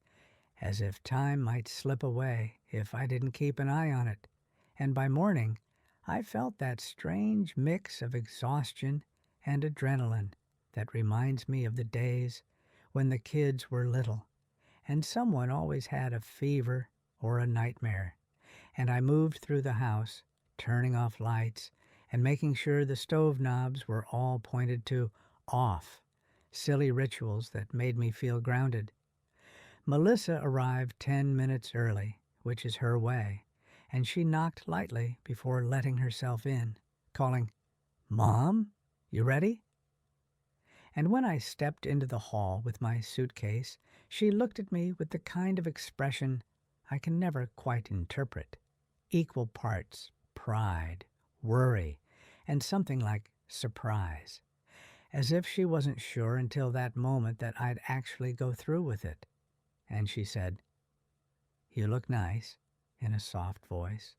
as if time might slip away if I didn't keep an eye on it. And by morning, I felt that strange mix of exhaustion and adrenaline that reminds me of the days when the kids were little, and someone always had a fever or a nightmare, and I moved through the house, turning off lights and making sure the stove knobs were all pointed to off, silly rituals that made me feel grounded. Melissa arrived 10 minutes early, which is her way, and she knocked lightly before letting herself in, calling, "Mom, you ready?" And when I stepped into the hall with my suitcase, she looked at me with the kind of expression I can never quite interpret, equal parts pride, worry, and something like surprise, as if she wasn't sure until that moment that I'd actually go through with it. And she said, "You look nice," in a soft voice,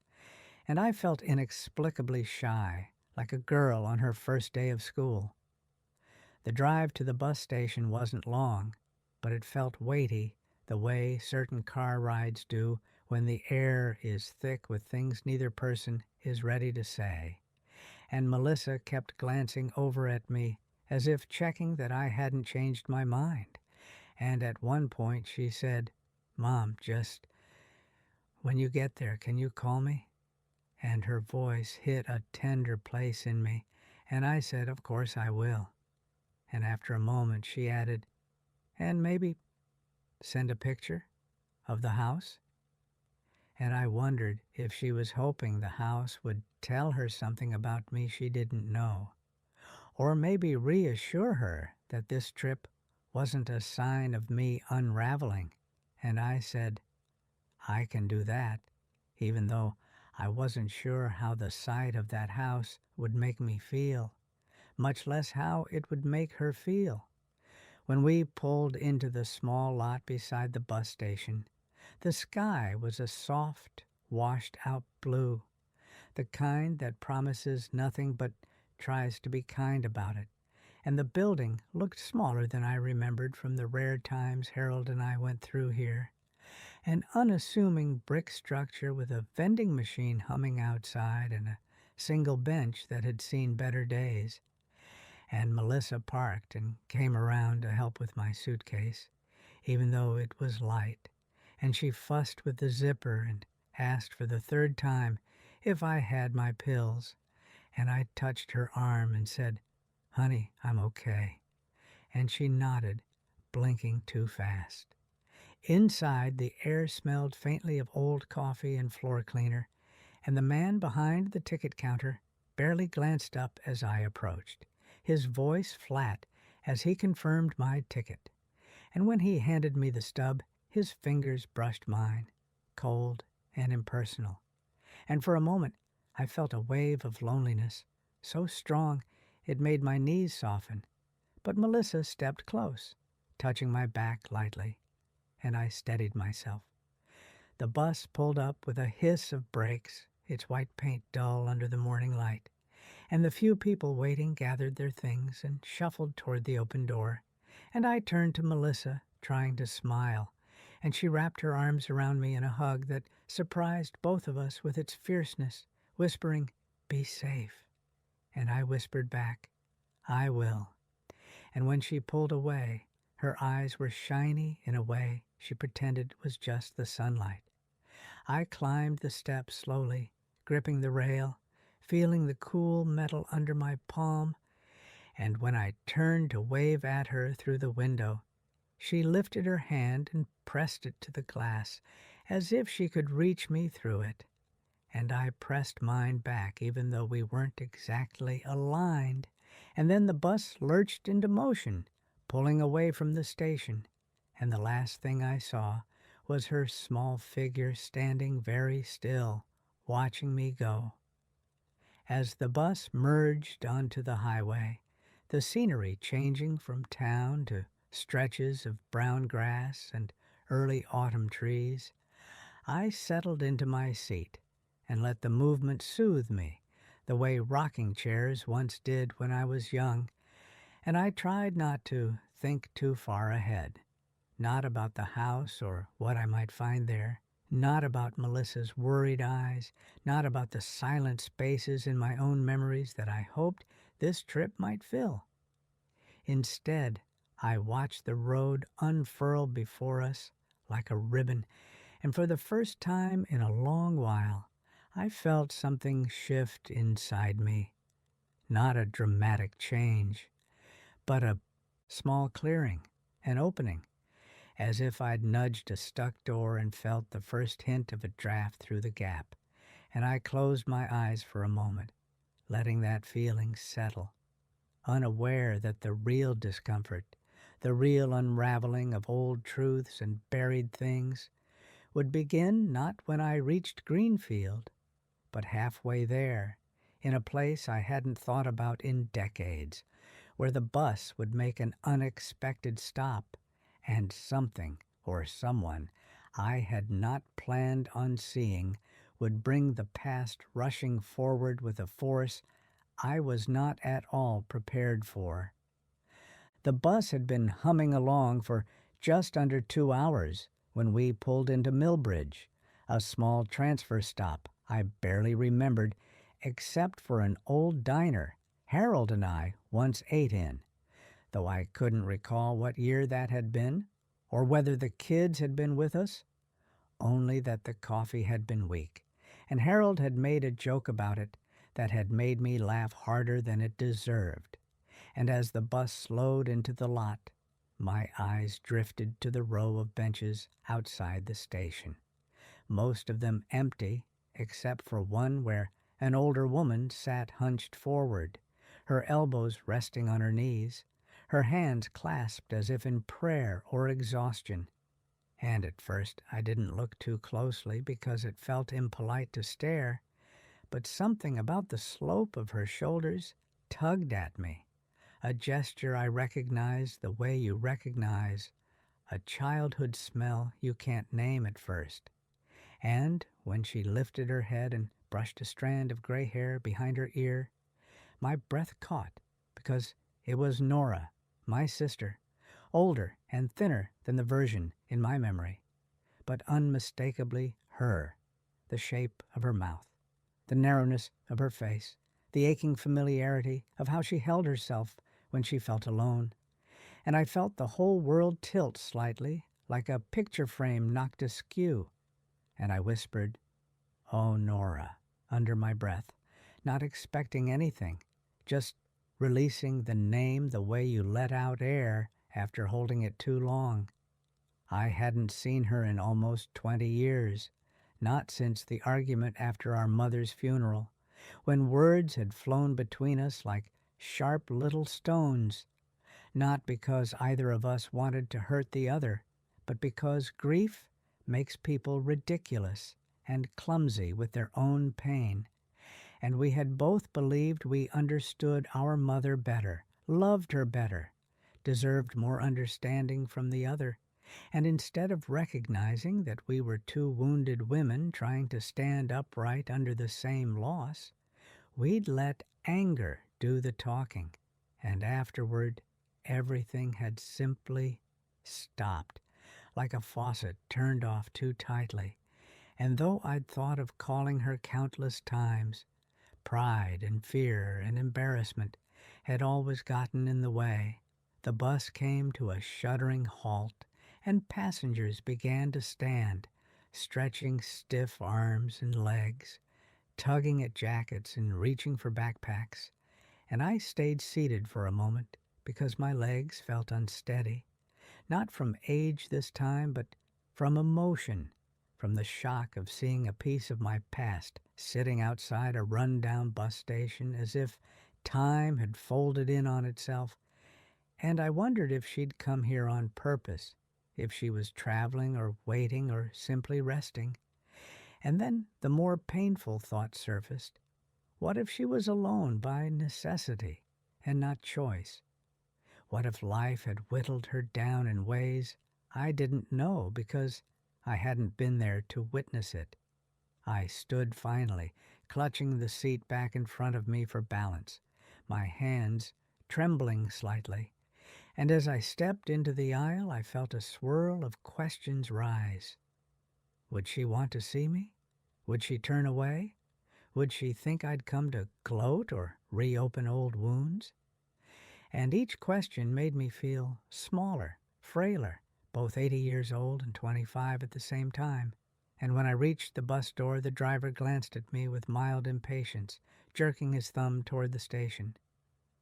and I felt inexplicably shy, like a girl on her first day of school. The drive to the bus station wasn't long, but it felt weighty, the way certain car rides do when the air is thick with things neither person is ready to say. And Melissa kept glancing over at me as if checking that I hadn't changed my mind. And at one point she said, "Mom, just when you get there, can you call me?" And her voice hit a tender place in me, and I said, "Of course I will." And after a moment she added, "And maybe send a picture of the house?" And I wondered if she was hoping the house would tell her something about me she didn't know, or maybe reassure her that this trip wasn't a sign of me unraveling. And I said, "I can do that," even though I wasn't sure how the sight of that house would make me feel, much less how it would make her feel. When we pulled into the small lot beside the bus station, the sky was a soft, washed-out blue, the kind that promises nothing but tries to be kind about it, and the building looked smaller than I remembered from the rare times Harold and I went through here. An unassuming brick structure with a vending machine humming outside and a single bench that had seen better days. And Melissa parked and came around to help with my suitcase, even though it was light, and she fussed with the zipper and asked for the third time if I had my pills, and I touched her arm and said, "Honey, I'm okay," and she nodded, blinking too fast. Inside, the air smelled faintly of old coffee and floor cleaner, and the man behind the ticket counter barely glanced up as I approached, his voice flat as he confirmed my ticket. And when he handed me the stub, his fingers brushed mine, cold and impersonal. And for a moment, I felt a wave of loneliness, so strong it made my knees soften. But Melissa stepped close, touching my back lightly, and I steadied myself. The bus pulled up with a hiss of brakes, its white paint dull under the morning light, and the few people waiting gathered their things and shuffled toward the open door, and I turned to Melissa, trying to smile, and she wrapped her arms around me in a hug that surprised both of us with its fierceness, whispering, "Be safe." And I whispered back, "I will." And when she pulled away, her eyes were shiny in a way she pretended was just the sunlight. I climbed the steps slowly, gripping the rail, feeling the cool metal under my palm, and when I turned to wave at her through the window, she lifted her hand and pressed it to the glass, as if she could reach me through it. And I pressed mine back, even though we weren't exactly aligned, and then the bus lurched into motion, pulling away from the station, and the last thing I saw was her small figure standing very still, watching me go. As the bus merged onto the highway, the scenery changing from town to stretches of brown grass and early autumn trees, I settled into my seat and let the movement soothe me, the way rocking chairs once did when I was young, and I tried not to think too far ahead, not about the house or what I might find there, not about Melissa's worried eyes, not about the silent spaces in my own memories that I hoped this trip might fill. Instead, I watched the road unfurl before us like a ribbon, and for the first time in a long while, I felt something shift inside me. Not a dramatic change, but a small clearing, an opening, as if I'd nudged a stuck door and felt the first hint of a draft through the gap, and I closed my eyes for a moment, letting that feeling settle, unaware that the real discomfort, the real unraveling of old truths and buried things, would begin not when I reached Greenfield, but halfway there, in a place I hadn't thought about in decades, where the bus would make an unexpected stop, and something or someone I had not planned on seeing would bring the past rushing forward with a force I was not at all prepared for. The bus had been humming along for just under 2 hours when we pulled into Millbridge, a small transfer stop I barely remembered except for an old diner Harold and I once ate in, though I couldn't recall what year that had been, or whether the kids had been with us, only that the coffee had been weak, and Harold had made a joke about it that had made me laugh harder than it deserved. And as the bus slowed into the lot, my eyes drifted to the row of benches outside the station, most of them empty except for one where an older woman sat hunched forward, her elbows resting on her knees, her hands clasped as if in prayer or exhaustion. And at first I didn't look too closely because it felt impolite to stare, but something about the slope of her shoulders tugged at me, a gesture I recognized the way you recognize a childhood smell you can't name at first. And when she lifted her head and brushed a strand of gray hair behind her ear, my breath caught because it was Nora, my sister, older and thinner than the version in my memory, but unmistakably her, the shape of her mouth, the narrowness of her face, the aching familiarity of how she held herself when she felt alone. And I felt the whole world tilt slightly, like a picture frame knocked askew. And I whispered, "Oh, Nora," under my breath, not expecting anything, just releasing the name the way you let out air after holding it too long. I hadn't seen her in almost 20 years, not since the argument after our mother's funeral, when words had flown between us like sharp little stones, not because either of us wanted to hurt the other, but because grief makes people ridiculous and clumsy with their own pain, and we had both believed we understood our mother better, loved her better, deserved more understanding from the other, and instead of recognizing that we were two wounded women trying to stand upright under the same loss, we'd let anger do the talking, and afterward everything had simply stopped, like a faucet turned off too tightly. And though I'd thought of calling her countless times, pride and fear and embarrassment had always gotten in the way. The bus came to a shuddering halt, and passengers began to stand, stretching stiff arms and legs, tugging at jackets and reaching for backpacks, and I stayed seated for a moment because my legs felt unsteady, not from age this time, but from emotion, from the shock of seeing a piece of my past sitting outside a run-down bus station as if time had folded in on itself. And I wondered if she'd come here on purpose, if she was traveling or waiting or simply resting. And then the more painful thought surfaced. What if she was alone by necessity and not choice? What if life had whittled her down in ways I didn't know because I hadn't been there to witness it? I stood finally, clutching the seat back in front of me for balance, my hands trembling slightly. And as I stepped into the aisle, I felt a swirl of questions rise. Would she want to see me? Would she turn away? Would she think I'd come to gloat or reopen old wounds? And each question made me feel smaller, frailer, both 80 years old and 25 at the same time. And when I reached the bus door, the driver glanced at me with mild impatience, jerking his thumb toward the station.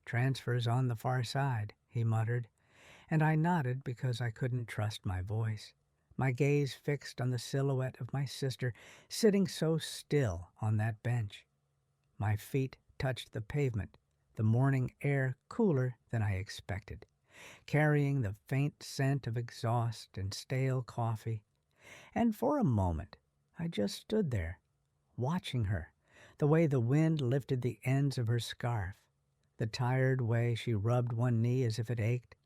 "Transfer's on the far side," he muttered, and I nodded because I couldn't trust my voice, my gaze fixed on the silhouette of my sister sitting so still on that bench. My feet touched the pavement, the morning air cooler than I expected, carrying the faint scent of exhaust and stale coffee. And for a moment, I just stood there, watching her, the way the wind lifted the ends of her scarf, the tired way she rubbed one knee as if it ached,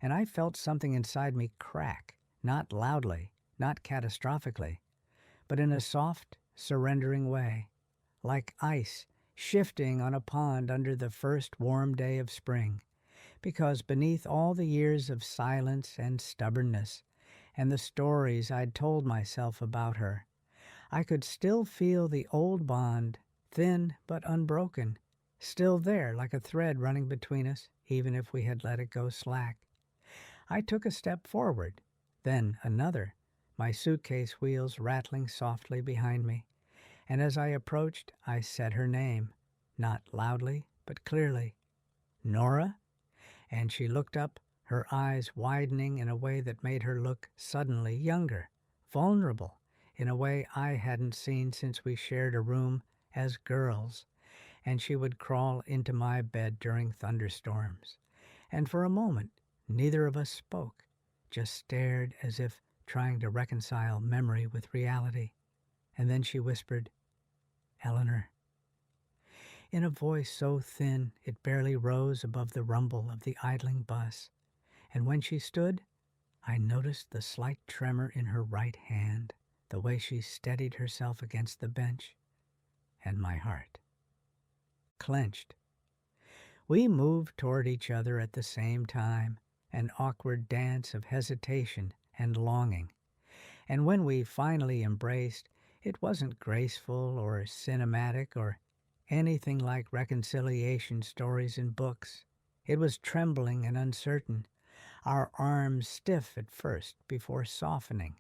and I felt something inside me crack, not loudly, not catastrophically, but in a soft, surrendering way, like ice shifting on a pond under the first warm day of spring, because beneath all the years of silence and stubbornness and the stories I'd told myself about her, I could still feel the old bond, thin but unbroken, still there like a thread running between us, even if we had let it go slack. I took a step forward, then another, my suitcase wheels rattling softly behind me, and as I approached, I said her name, not loudly but clearly. "Nora?" And she looked up, her eyes widening in a way that made her look suddenly younger, vulnerable, in a way I hadn't seen since we shared a room as girls, and she would crawl into my bed during thunderstorms. And for a moment, neither of us spoke, just stared as if trying to reconcile memory with reality. And then she whispered, "Eleanor," in a voice so thin it barely rose above the rumble of the idling bus. And when she stood, I noticed the slight tremor in her right hand, the way she steadied herself against the bench, and my heart clenched. We moved toward each other at the same time, an awkward dance of hesitation and longing. And when we finally embraced, it wasn't graceful or cinematic or anything like reconciliation stories in books. It was trembling and uncertain, our arms stiff at first before softening,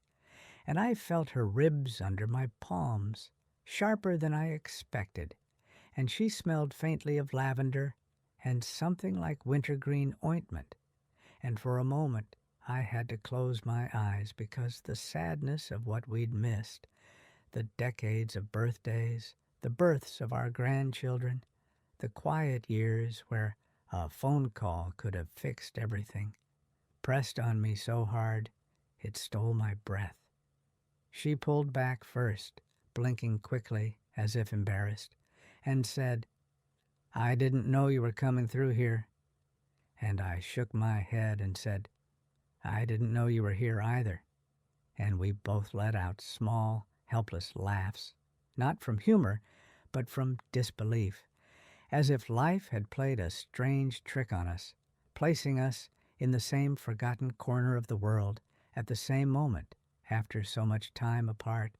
and I felt her ribs under my palms, sharper than I expected, and she smelled faintly of lavender and something like wintergreen ointment, and for a moment I had to close my eyes because the sadness of what we'd missed, the decades of birthdays, the births of our grandchildren, the quiet years where a phone call could have fixed everything, pressed on me so hard it stole my breath. She pulled back first, blinking quickly as if embarrassed, and said, "I didn't know you were coming through here." And I shook my head and said, "I didn't know you were here either." And we both let out small, helpless laughs, not from humor, but from disbelief, as if life had played a strange trick on us, placing us in the same forgotten corner of the world at the same moment after so much time apart.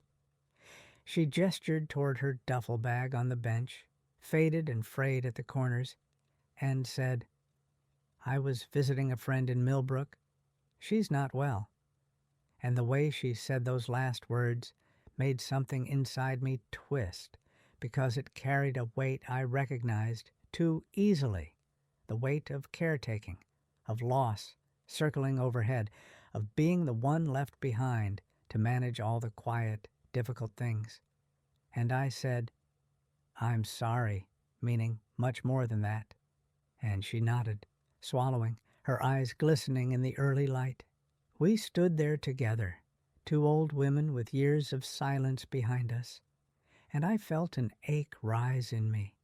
She gestured toward her duffel bag on the bench, faded and frayed at the corners, and said, "I was visiting a friend in Millbrook. She's not well." And the way she said those last words made something inside me twist, because it carried a weight I recognized too easily, the weight of caretaking, of loss circling overhead, of being the one left behind to manage all the quiet, difficult things. And I said, "I'm sorry," meaning much more than that. And she nodded, swallowing, her eyes glistening in the early light. We stood there together, two old women with years of silence behind us, and I felt an ache rise in me,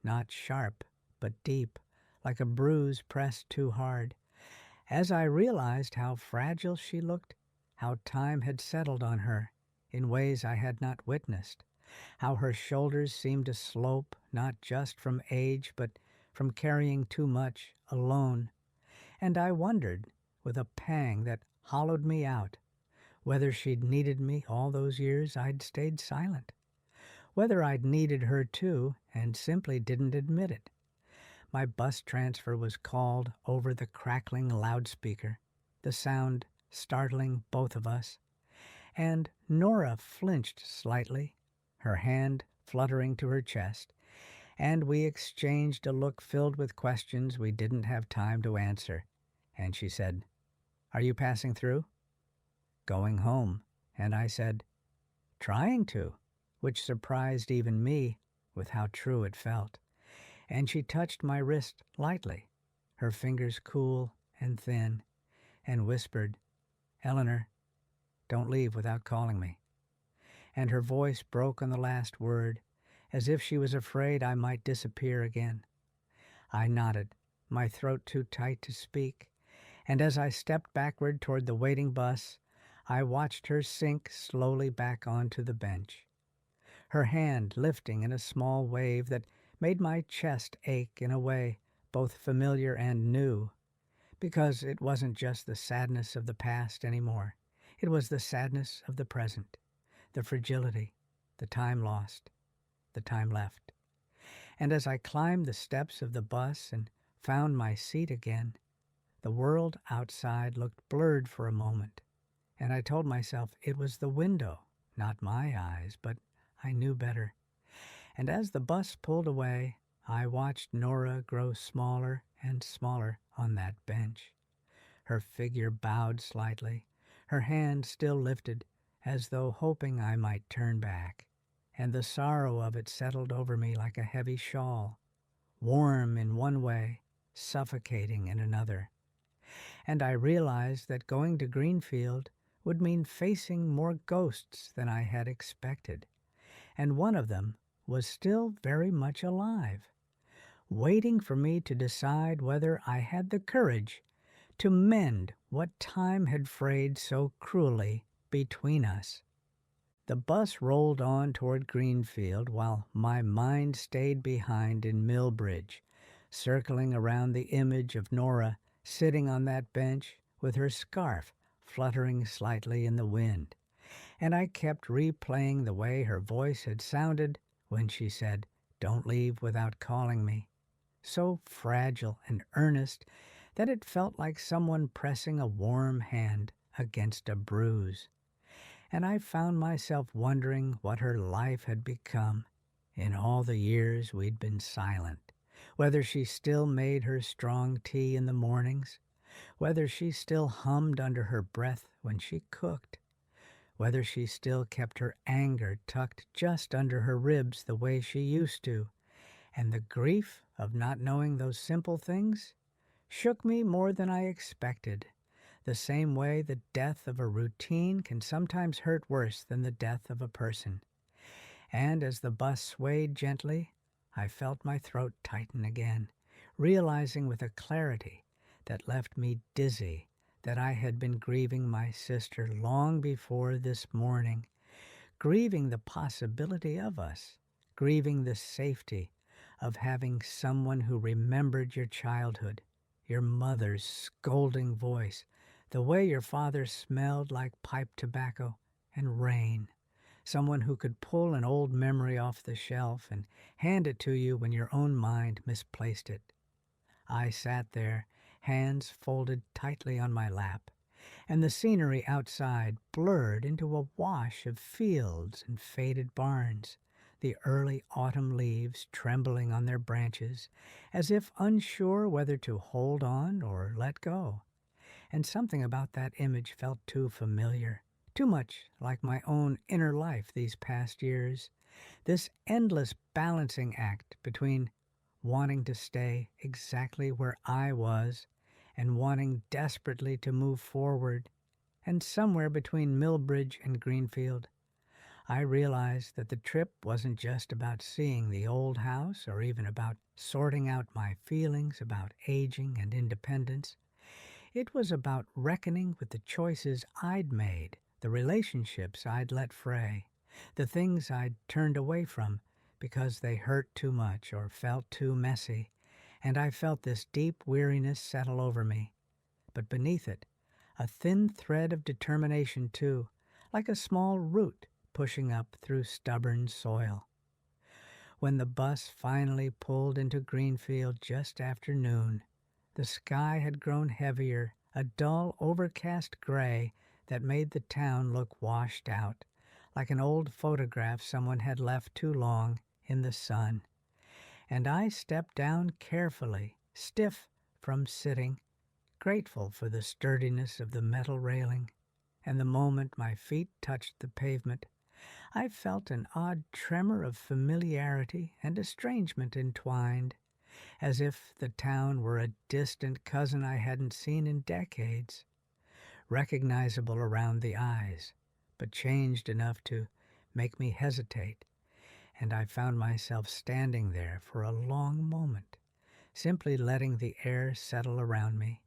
not sharp, but deep, like a bruise pressed too hard, as I realized how fragile she looked, how time had settled on her in ways I had not witnessed, how her shoulders seemed to slope not just from age but from carrying too much alone. And I wondered, with a pang that hollowed me out, whether she'd needed me all those years I'd stayed silent, whether I'd needed her too and simply didn't admit it. My bus transfer was called over the crackling loudspeaker, the sound startling both of us, and Nora flinched slightly, her hand fluttering to her chest, and we exchanged a look filled with questions we didn't have time to answer, and she said, "Are you passing through?" "Going home," and I said, "Trying to," which surprised even me with how true it felt. And she touched my wrist lightly, her fingers cool and thin, and whispered, "Eleanor, don't leave without calling me." And her voice broke on the last word, as if she was afraid I might disappear again. I nodded, my throat too tight to speak, and as I stepped backward toward the waiting bus, I watched her sink slowly back onto the bench, her hand lifting in a small wave that made my chest ache in a way both familiar and new, because it wasn't just the sadness of the past anymore. It was the sadness of the present, the fragility, the time lost, the time left. And as I climbed the steps of the bus and found my seat again, the world outside looked blurred for a moment, and I told myself it was the window, not my eyes, but I knew better. And as the bus pulled away, I watched Nora grow smaller and smaller on that bench. Her figure bowed slightly, her hand still lifted, as though hoping I might turn back, and the sorrow of it settled over me like a heavy shawl, warm in one way, suffocating in another. And I realized that going to Greenfield would mean facing more ghosts than I had expected, and one of them was still very much alive, waiting for me to decide whether I had the courage to mend what time had frayed so cruelly between us. The bus rolled on toward Greenfield while my mind stayed behind in Millbridge, circling around the image of Nora sitting on that bench with her scarf fluttering slightly in the wind. And I kept replaying the way her voice had sounded when she said, "Don't leave without calling me," so fragile and earnest that it felt like someone pressing a warm hand against a bruise. And I found myself wondering what her life had become in all the years we'd been silent, whether she still made her strong tea in the mornings, whether she still hummed under her breath when she cooked, whether she still kept her anger tucked just under her ribs the way she used to, and the grief of not knowing those simple things shook me more than I expected, the same way the death of a routine can sometimes hurt worse than the death of a person. And as the bus swayed gently, I felt my throat tighten again, realizing with a clarity that left me dizzy that I had been grieving my sister long before this morning, grieving the possibility of us, grieving the safety of having someone who remembered your childhood, your mother's scolding voice, the way your father smelled like pipe tobacco and rain, someone who could pull an old memory off the shelf and hand it to you when your own mind misplaced it. I sat there, hands folded tightly on my lap, and the scenery outside blurred into a wash of fields and faded barns, the early autumn leaves trembling on their branches, as if unsure whether to hold on or let go. And something about that image felt too familiar, too much like my own inner life these past years, this endless balancing act between wanting to stay exactly where I was and wanting desperately to move forward, and somewhere between Millbridge and Greenfield. I realized that the trip wasn't just about seeing the old house or even about sorting out my feelings about aging and independence. It was about reckoning with the choices I'd made, the relationships I'd let fray, the things I'd turned away from because they hurt too much or felt too messy, and I felt this deep weariness settle over me. But beneath it, a thin thread of determination too, like a small root pushing up through stubborn soil. When the bus finally pulled into Greenfield just after noon, the sky had grown heavier, a dull, overcast gray that made the town look washed out, like an old photograph someone had left too long in the sun. And I stepped down carefully, stiff from sitting, grateful for the sturdiness of the metal railing, and the moment my feet touched the pavement, I felt an odd tremor of familiarity and estrangement entwined, as if the town were a distant cousin I hadn't seen in decades, recognizable around the eyes, but changed enough to make me hesitate, and I found myself standing there for a long moment, simply letting the air settle around me,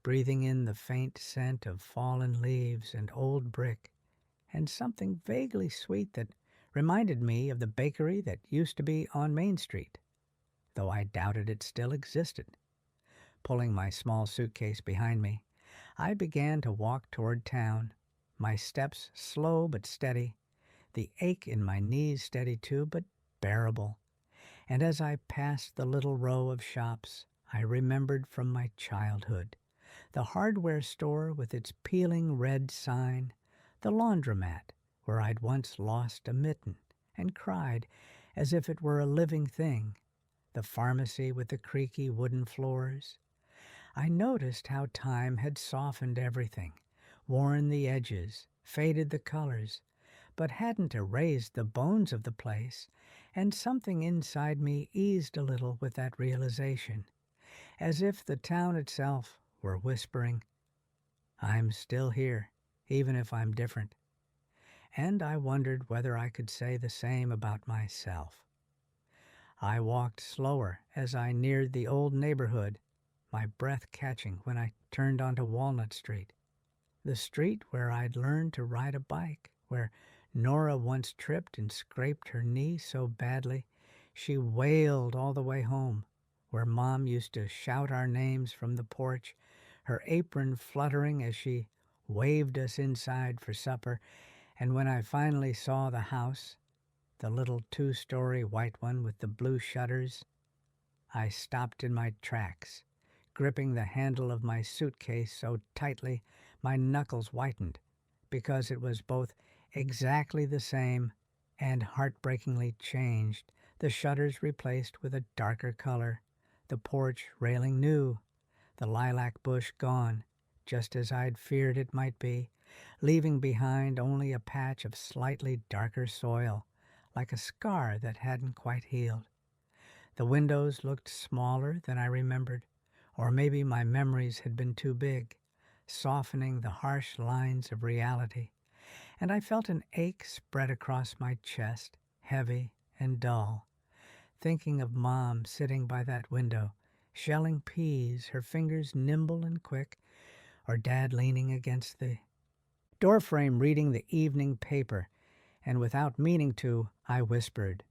breathing in the faint scent of fallen leaves and old brick, and something vaguely sweet that reminded me of the bakery that used to be on Main Street, though I doubted it still existed. Pulling my small suitcase behind me, I began to walk toward town, my steps slow but steady, the ache in my knees steady too, but bearable. And as I passed the little row of shops I remembered from my childhood, the hardware store with its peeling red sign, the laundromat where I'd once lost a mitten and cried as if it were a living thing, the pharmacy with the creaky wooden floors, I noticed how time had softened everything, worn the edges, faded the colors, but hadn't erased the bones of the place, and something inside me eased a little with that realization, as if the town itself were whispering, "I'm still here, even if I'm different." And I wondered whether I could say the same about myself. I walked slower as I neared the old neighborhood, my breath catching when I turned onto Walnut Street, the street where I'd learned to ride a bike, where Nora once tripped and scraped her knee so badly she wailed all the way home, where Mom used to shout our names from the porch, her apron fluttering as she waved us inside for supper, and when I finally saw the house, the little 2-story white one with the blue shutters, I stopped in my tracks, gripping the handle of my suitcase so tightly my knuckles whitened, because it was both exactly the same and heartbreakingly changed, the shutters replaced with a darker color, the porch railing new, the lilac bush gone, just as I'd feared it might be, leaving behind only a patch of slightly darker soil, like a scar that hadn't quite healed. The windows looked smaller than I remembered, or maybe my memories had been too big, softening the harsh lines of reality, and I felt an ache spread across my chest, heavy and dull, thinking of Mom sitting by that window, shelling peas, her fingers nimble and quick, or Dad leaning against the doorframe reading the evening paper, and without meaning to, I whispered,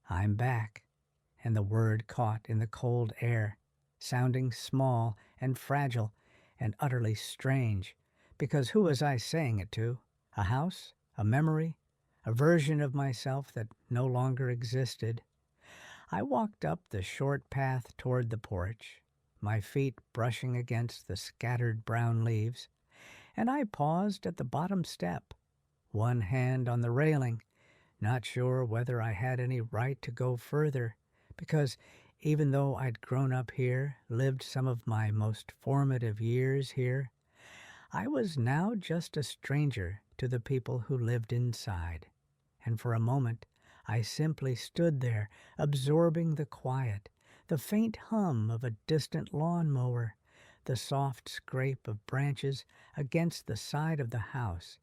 "I'm back," and the word caught in the cold air, sounding small and fragile and utterly strange, because who was I saying it to? A house? A memory? A version of myself that no longer existed? I walked up the short path toward the porch, my feet brushing against the scattered brown leaves, and I paused at the bottom step, one hand on the railing, not sure whether I had any right to go further, because even though I'd grown up here, lived some of my most formative years here, I was now just a stranger to the people who lived inside. And for a moment, I simply stood there, absorbing the quiet, the faint hum of a distant lawnmower, the soft scrape of branches against the side of the house,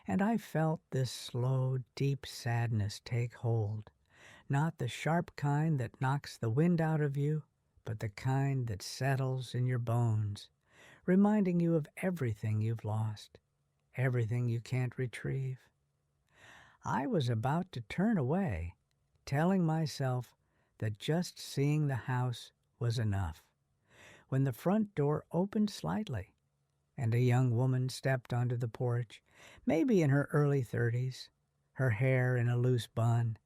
and I felt this slow, deep sadness take hold, not the sharp kind that knocks the wind out of you, but the kind that settles in your bones, reminding you of everything you've lost, everything you can't retrieve. I was about to turn away, telling myself that just seeing the house was enough, when the front door opened slightly, and a young woman stepped onto the porch, maybe in her early 30s, her hair in a loose bun,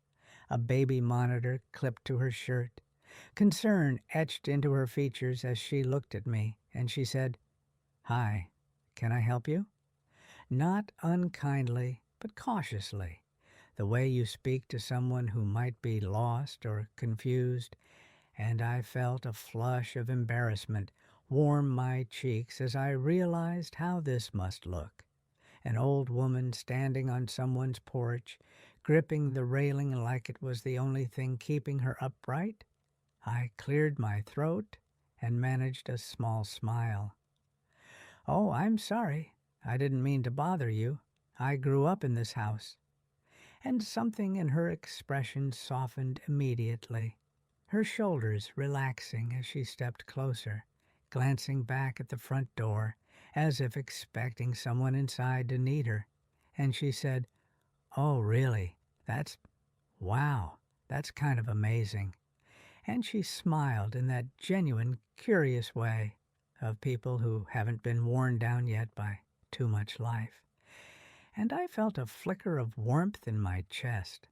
a baby monitor clipped to her shirt, concern etched into her features as she looked at me, and she said, "Hi, can I help you?" Not unkindly, but cautiously, the way you speak to someone who might be lost or confused, and I felt a flush of embarrassment warm my cheeks as I realized how this must look. An old woman standing on someone's porch, gripping the railing like it was the only thing keeping her upright. I cleared my throat and managed a small smile. "Oh, I'm sorry. I didn't mean to bother you. I grew up in this house." And something in her expression softened immediately, her shoulders relaxing as she stepped closer, glancing back at the front door as if expecting someone inside to need her. And she said, "Oh, really? Wow, that's kind of amazing." And she smiled in that genuine, curious way of people who haven't been worn down yet by too much life. And I felt a flicker of warmth in my chest.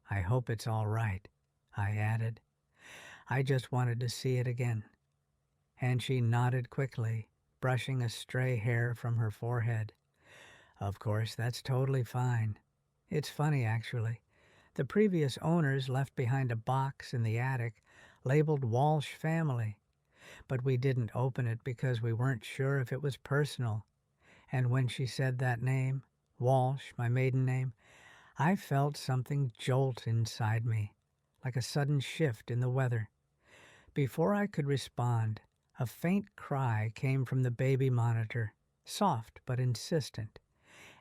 "I hope it's all right," I added. "I just wanted to see it again." And she nodded quickly, brushing a stray hair from her forehead. "Of course, that's totally fine. It's funny, actually. The previous owners left behind a box in the attic labeled Walsh Family. but we didn't open it because we weren't sure if it was personal. And when she said that name, Walsh, my maiden name, I felt something jolt inside me, like a sudden shift in the weather. Before I could respond, a faint cry came from the baby monitor, soft but insistent,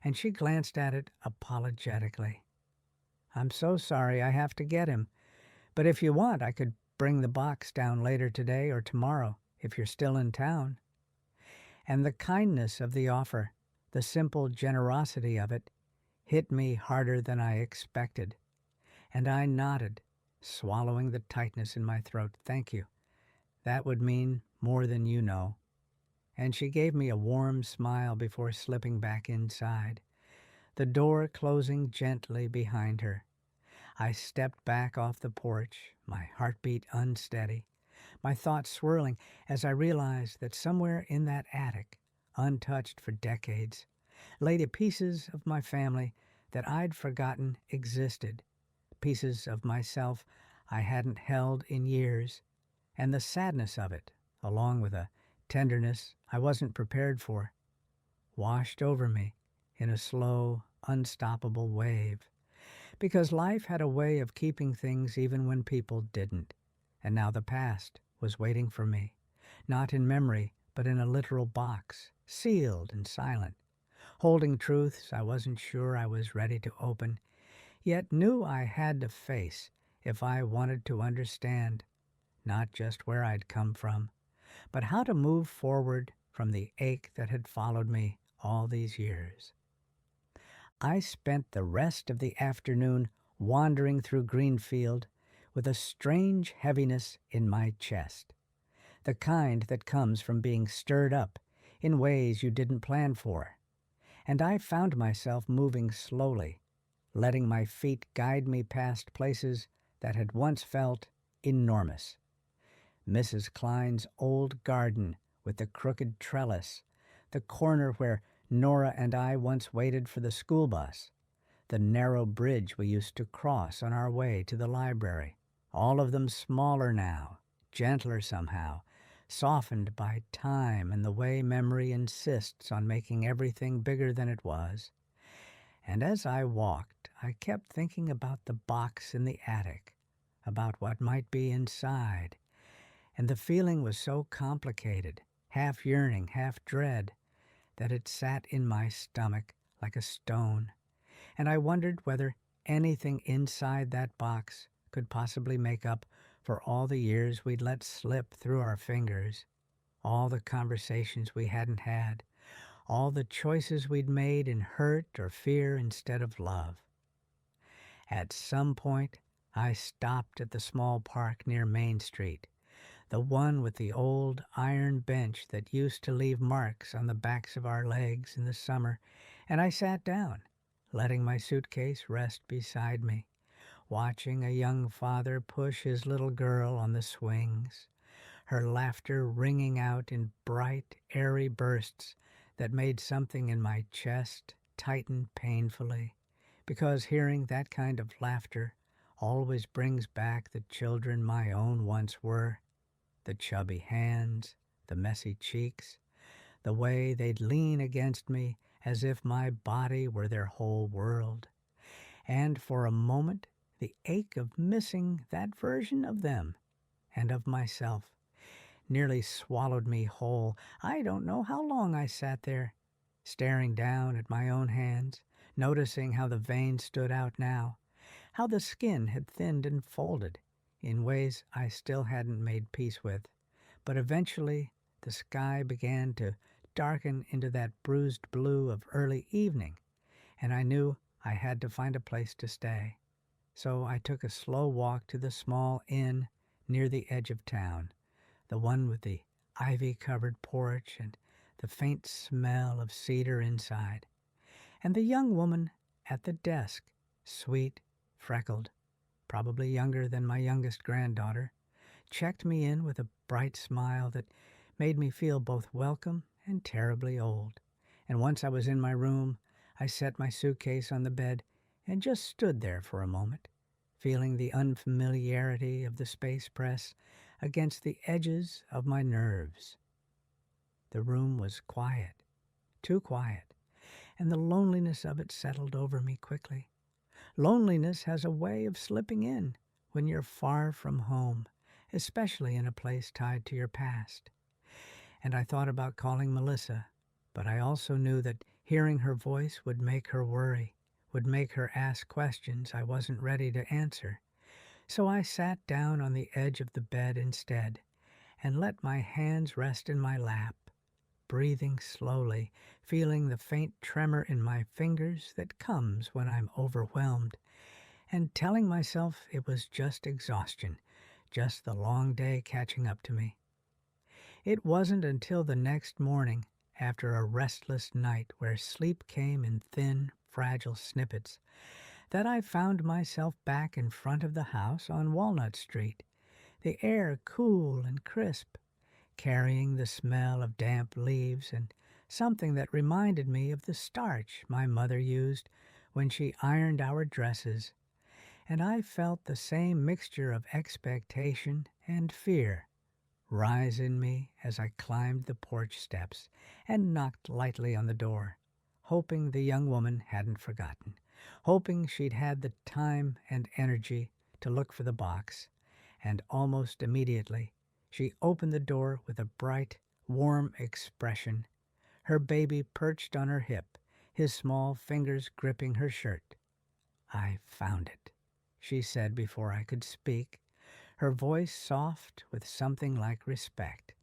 and she glanced at it apologetically. "I'm so sorry I have to get him, but if you want, I could bring the box down later today or tomorrow, if you're still in town." And the kindness of the offer, the simple generosity of it, hit me harder than I expected. And I nodded, swallowing the tightness in my throat. "Thank you. That would mean more than you know." And she gave me a warm smile before slipping back inside, the door closing gently behind her. I stepped back off the porch, my heartbeat unsteady, my thoughts swirling as I realized that somewhere in that attic, untouched for decades, lay the pieces of my family that I'd forgotten existed, pieces of myself I hadn't held in years, and the sadness of it, along with a tenderness I wasn't prepared for, washed over me in a slow, unstoppable wave. Because life had a way of keeping things even when people didn't, and now the past was waiting for me, not in memory, but in a literal box, sealed and silent, holding truths I wasn't sure I was ready to open, yet knew I had to face if I wanted to understand not just where I'd come from, but how to move forward from the ache that had followed me all these years. I spent the rest of the afternoon wandering through Greenfield with a strange heaviness in my chest, the kind that comes from being stirred up in ways you didn't plan for. And I found myself moving slowly, letting my feet guide me past places that had once felt enormous. Mrs. Klein's old garden with the crooked trellis, the corner where Nora and I once waited for the school bus, the narrow bridge we used to cross on our way to the library, all of them smaller now, gentler somehow, softened by time and the way memory insists on making everything bigger than it was. And as I walked, I kept thinking about the box in the attic, about what might be inside, and the feeling was so complicated, half yearning, half dread, that it sat in my stomach like a stone, and I wondered whether anything inside that box could possibly make up for all the years we'd let slip through our fingers, all the conversations we hadn't had, all the choices we'd made in hurt or fear instead of love. At some point, I stopped at the small park near Main Street, the one with the old iron bench that used to leave marks on the backs of our legs in the summer, and I sat down, letting my suitcase rest beside me, watching a young father push his little girl on the swings, her laughter ringing out in bright, airy bursts that made something in my chest tighten painfully, because hearing that kind of laughter always brings back the children my own once were, the chubby hands, the messy cheeks, the way they'd lean against me as if my body were their whole world. And for a moment, the ache of missing that version of them and of myself nearly swallowed me whole. I don't know how long I sat there, staring down at my own hands, noticing how the veins stood out now, how the skin had thinned and folded in ways I still hadn't made peace with. But eventually the sky began to darken into that bruised blue of early evening, and I knew I had to find a place to stay. So I took a slow walk to the small inn near the edge of town, the one with the ivy-covered porch and the faint smell of cedar inside, and the young woman at the desk, sweet, freckled, probably younger than my youngest granddaughter, checked me in with a bright smile that made me feel both welcome and terribly old. And once I was in my room, I set my suitcase on the bed and just stood there for a moment, feeling the unfamiliarity of the space press against the edges of my nerves. The room was quiet, too quiet, and the loneliness of it settled over me quickly. Loneliness has a way of slipping in when you're far from home, especially in a place tied to your past. And I thought about calling Melissa, but I also knew that hearing her voice would make her worry, would make her ask questions I wasn't ready to answer. So I sat down on the edge of the bed instead and let my hands rest in my lap, breathing slowly, feeling the faint tremor in my fingers that comes when I'm overwhelmed, and telling myself it was just exhaustion, just the long day catching up to me. It wasn't until the next morning, after a restless night where sleep came in thin, fragile snippets, that I found myself back in front of the house on Walnut Street, the air cool and crisp, carrying the smell of damp leaves and something that reminded me of the starch my mother used when she ironed our dresses, and I felt the same mixture of expectation and fear rise in me as I climbed the porch steps and knocked lightly on the door, hoping the young woman hadn't forgotten, hoping she'd had the time and energy to look for the box, and almost immediately she opened the door with a bright, warm expression, her baby perched on her hip, his small fingers gripping her shirt. "I found it," she said before I could speak, her voice soft with something like respect,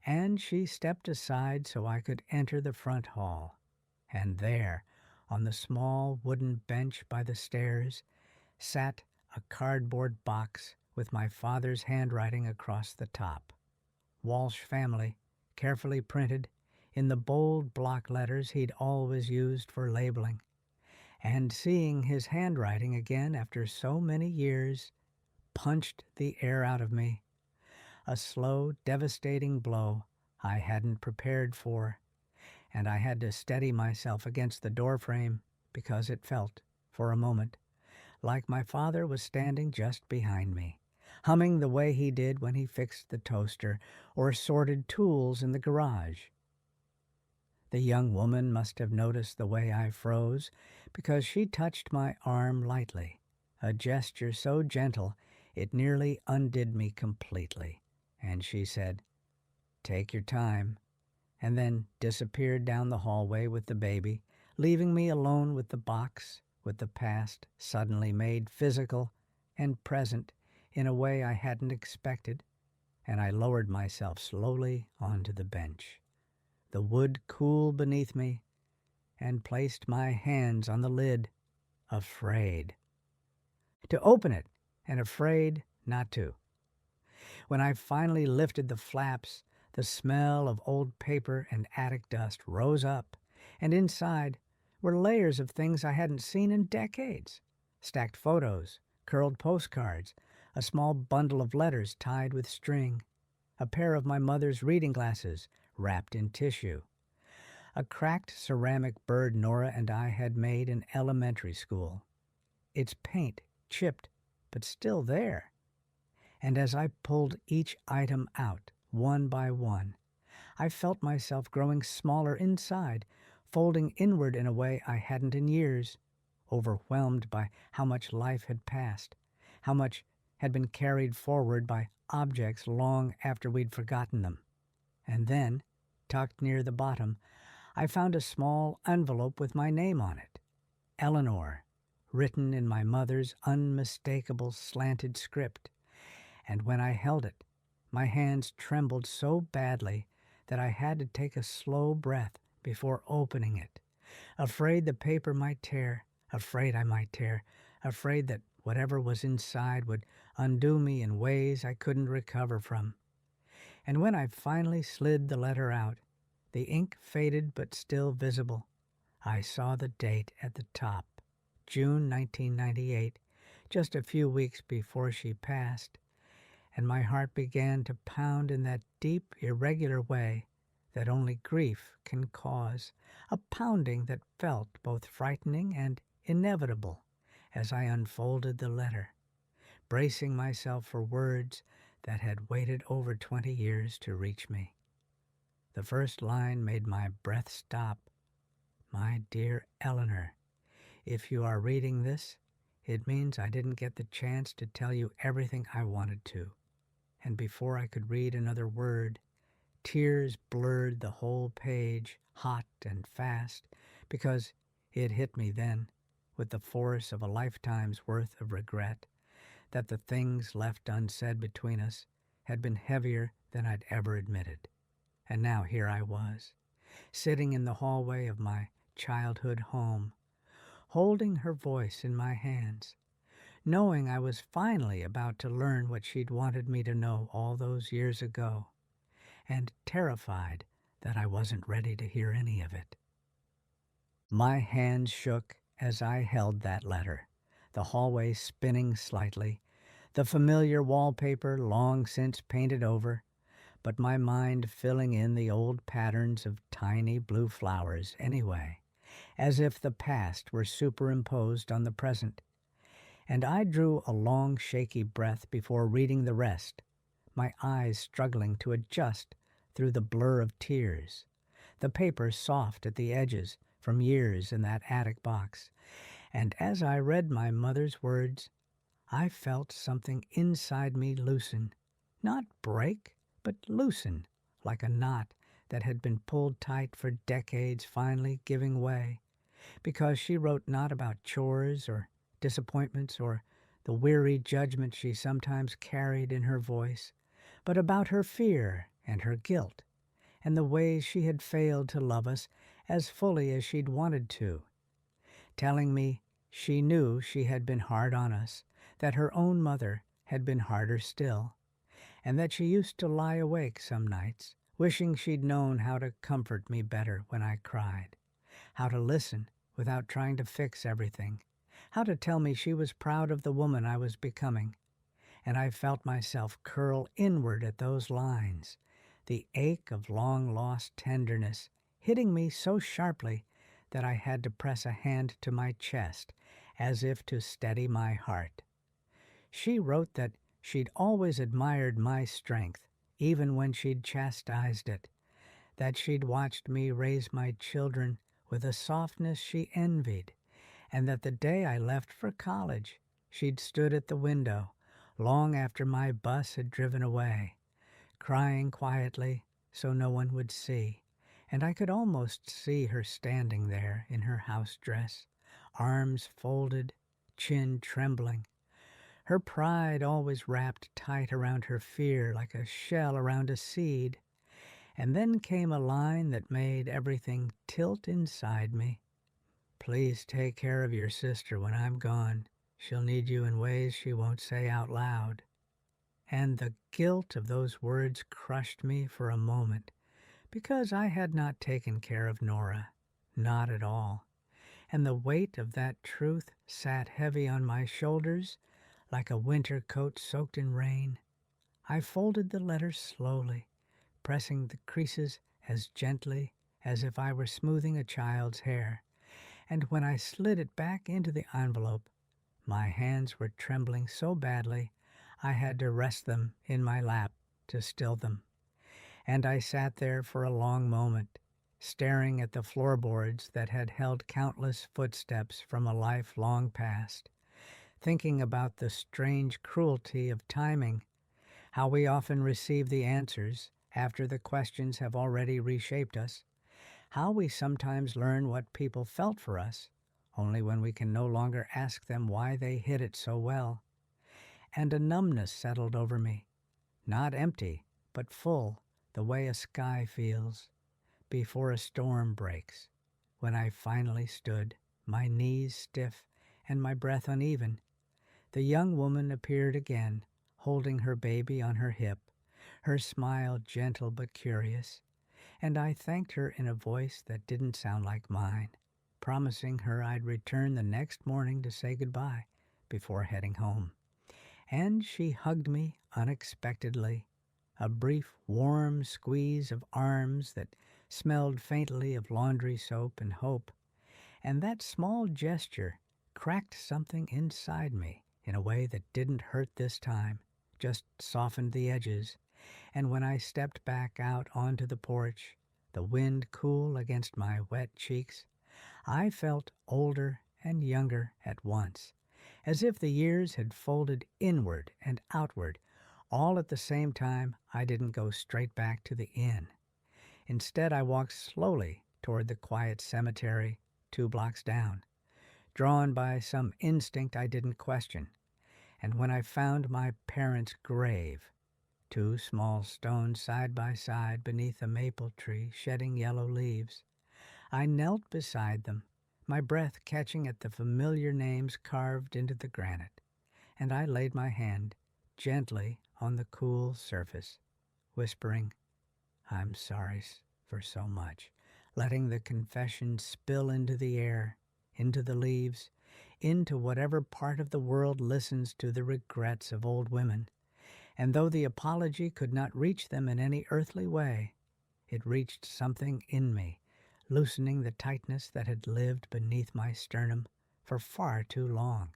and she stepped aside so I could enter the front hall. And there, on the small wooden bench by the stairs, sat a cardboard box with my father's handwriting across the top. Walsh Family, carefully printed in the bold block letters he'd always used for labeling. And seeing his handwriting again after so many years punched the air out of me. A slow, devastating blow I hadn't prepared for, and I had to steady myself against the doorframe because it felt, for a moment, like my father was standing just behind me, humming the way he did when he fixed the toaster or sorted tools in the garage. The young woman must have noticed the way I froze because she touched my arm lightly, a gesture so gentle it nearly undid me completely, and she said, "Take your time," and then disappeared down the hallway with the baby, leaving me alone with the box, with the past suddenly made physical and present in a way I hadn't expected, and I lowered myself slowly onto the bench, the wood cool beneath me, and placed my hands on the lid, afraid to open it and afraid not to. When I finally lifted the flaps, the smell of old paper and attic dust rose up, and inside were layers of things I hadn't seen in decades. Stacked photos, curled postcards, a small bundle of letters tied with string, a pair of my mother's reading glasses wrapped in tissue, a cracked ceramic bird Nora and I had made in elementary school, its paint chipped but still there. And as I pulled each item out, one by one, I felt myself growing smaller inside, folding inward in a way I hadn't in years, overwhelmed by how much life had passed, how much had been carried forward by objects long after we'd forgotten them. And then, tucked near the bottom, I found a small envelope with my name on it, Eleanor, written in my mother's unmistakable slanted script. And when I held it, my hands trembled so badly that I had to take a slow breath before opening it, afraid the paper might tear, afraid I might tear, afraid that whatever was inside would undo me in ways I couldn't recover from. And when I finally slid the letter out, the ink faded but still visible, I saw the date at the top, June 1998, just a few weeks before she passed, and my heart began to pound in that deep, irregular way that only grief can cause, a pounding that felt both frightening and inevitable as I unfolded the letter, bracing myself for words that had waited over 20 years to reach me. The first line made my breath stop. My dear Eleanor, if you are reading this, it means I didn't get the chance to tell you everything I wanted to. And before I could read another word, tears blurred the whole page, hot and fast, because it hit me then, with the force of a lifetime's worth of regret, that the things left unsaid between us had been heavier than I'd ever admitted. And now here I was, sitting in the hallway of my childhood home, holding her voice in my hands, knowing I was finally about to learn what she'd wanted me to know all those years ago, and terrified that I wasn't ready to hear any of it. My hands shook as I held that letter, the hallway spinning slightly, the familiar wallpaper long since painted over, but my mind filling in the old patterns of tiny blue flowers anyway, as if the past were superimposed on the present. And I drew a long, shaky breath before reading the rest, my eyes struggling to adjust through the blur of tears, the paper soft at the edges from years in that attic box. And as I read my mother's words, I felt something inside me loosen, not break, but loosen, like a knot that had been pulled tight for decades finally giving way, because she wrote not about chores or disappointments or the weary judgment she sometimes carried in her voice, but about her fear and her guilt, and the ways she had failed to love us as fully as she'd wanted to, telling me she knew she had been hard on us, that her own mother had been harder still, and that she used to lie awake some nights, wishing she'd known how to comfort me better when I cried, how to listen without trying to fix everything, how to tell me she was proud of the woman I was becoming. And I felt myself curl inward at those lines, the ache of long-lost tenderness hitting me so sharply that I had to press a hand to my chest as if to steady my heart. She wrote that she'd always admired my strength, even when she'd chastised it, that she'd watched me raise my children with a softness she envied, and that the day I left for college, she'd stood at the window, long after my bus had driven away, crying quietly so no one would see, and I could almost see her standing there in her house dress, arms folded, chin trembling, her pride always wrapped tight around her fear like a shell around a seed. And then came a line that made everything tilt inside me. Please take care of your sister when I'm gone. She'll need you in ways she won't say out loud. And the guilt of those words crushed me for a moment, because I had not taken care of Nora, not at all. And the weight of that truth sat heavy on my shoulders like a winter coat soaked in rain. I folded the letter slowly, pressing the creases as gently as if I were smoothing a child's hair, and when I slid it back into the envelope, my hands were trembling so badly I had to rest them in my lap to still them. And I sat there for a long moment, staring at the floorboards that had held countless footsteps from a life long past, thinking about the strange cruelty of timing, how we often receive the answers after the questions have already reshaped us, how we sometimes learn what people felt for us, only when we can no longer ask them why they hid it so well. And a numbness settled over me, not empty, but full, the way a sky feels before a storm breaks, when I finally stood, my knees stiff and my breath uneven. The young woman appeared again, holding her baby on her hip, her smile gentle but curious, and I thanked her in a voice that didn't sound like mine, promising her I'd return the next morning to say goodbye before heading home. And she hugged me unexpectedly, a brief warm squeeze of arms that smelled faintly of laundry soap and hope, and that small gesture cracked something inside me in a way that didn't hurt this time, just softened the edges, and when I stepped back out onto the porch, the wind cool against my wet cheeks, I felt older and younger at once, as if the years had folded inward and outward, all at the same time. I didn't go straight back to the inn. Instead, I walked slowly toward the quiet cemetery 2 blocks down, drawn by some instinct I didn't question. And when I found my parents' grave, 2 small stones side by side beneath a maple tree shedding yellow leaves, I knelt beside them, my breath catching at the familiar names carved into the granite, and I laid my hand gently on the cool surface, whispering, "I'm sorry for so much," letting the confession spill into the air, into the leaves, into whatever part of the world listens to the regrets of old women. And though the apology could not reach them in any earthly way, it reached something in me, loosening the tightness that had lived beneath my sternum for far too long.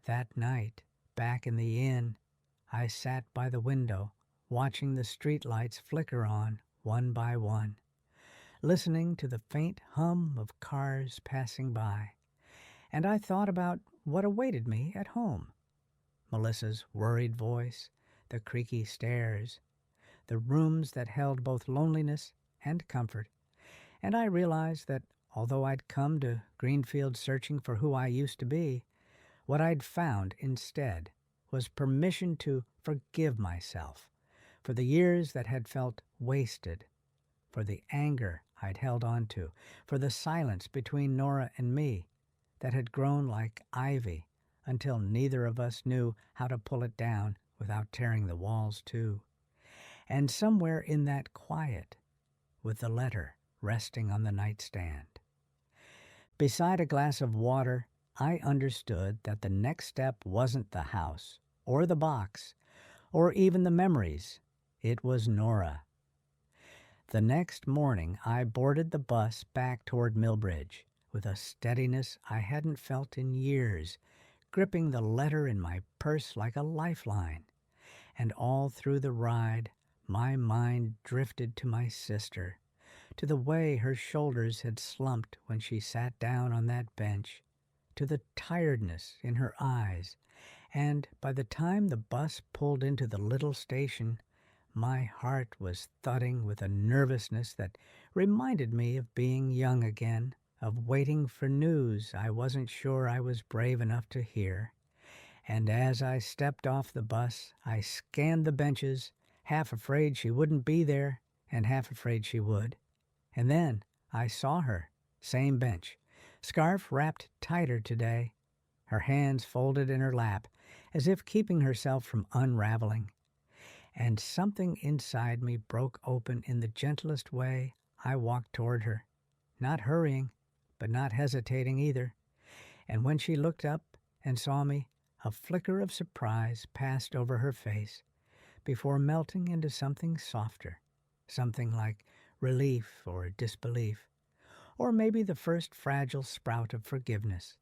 That night, back in the inn, I sat by the window, watching the street lights flicker on one by one, listening to the faint hum of cars passing by, and I thought about what awaited me at home. Melissa's worried voice, the creaky stairs, the rooms that held both loneliness and comfort, and I realized that although I'd come to Greenfield searching for who I used to be, what I'd found instead was permission to forgive myself for the years that had felt wasted, for the anger I'd held on to, for the silence between Nora and me that had grown like ivy until neither of us knew how to pull it down without tearing the walls too. And somewhere in that quiet, with the letter resting on the nightstand, beside a glass of water, I understood that the next step wasn't the house, or the box, or even the memories. It was Nora. The next morning I boarded the bus back toward Millbridge with a steadiness I hadn't felt in years, gripping the letter in my purse like a lifeline. And all through the ride, my mind drifted to my sister, to the way her shoulders had slumped when she sat down on that bench, to the tiredness in her eyes, and by the time the bus pulled into the little station, my heart was thudding with a nervousness that reminded me of being young again, of waiting for news I wasn't sure I was brave enough to hear. And as I stepped off the bus, I scanned the benches, half afraid she wouldn't be there and half afraid she would. And then I saw her, same bench, scarf wrapped tighter today, her hands folded in her lap, as if keeping herself from unraveling. And something inside me broke open in the gentlest way. I walked toward her, not hurrying, but not hesitating either. And when she looked up and saw me, a flicker of surprise passed over her face, before melting into something softer, something like relief or disbelief, or maybe the first fragile sprout of forgiveness.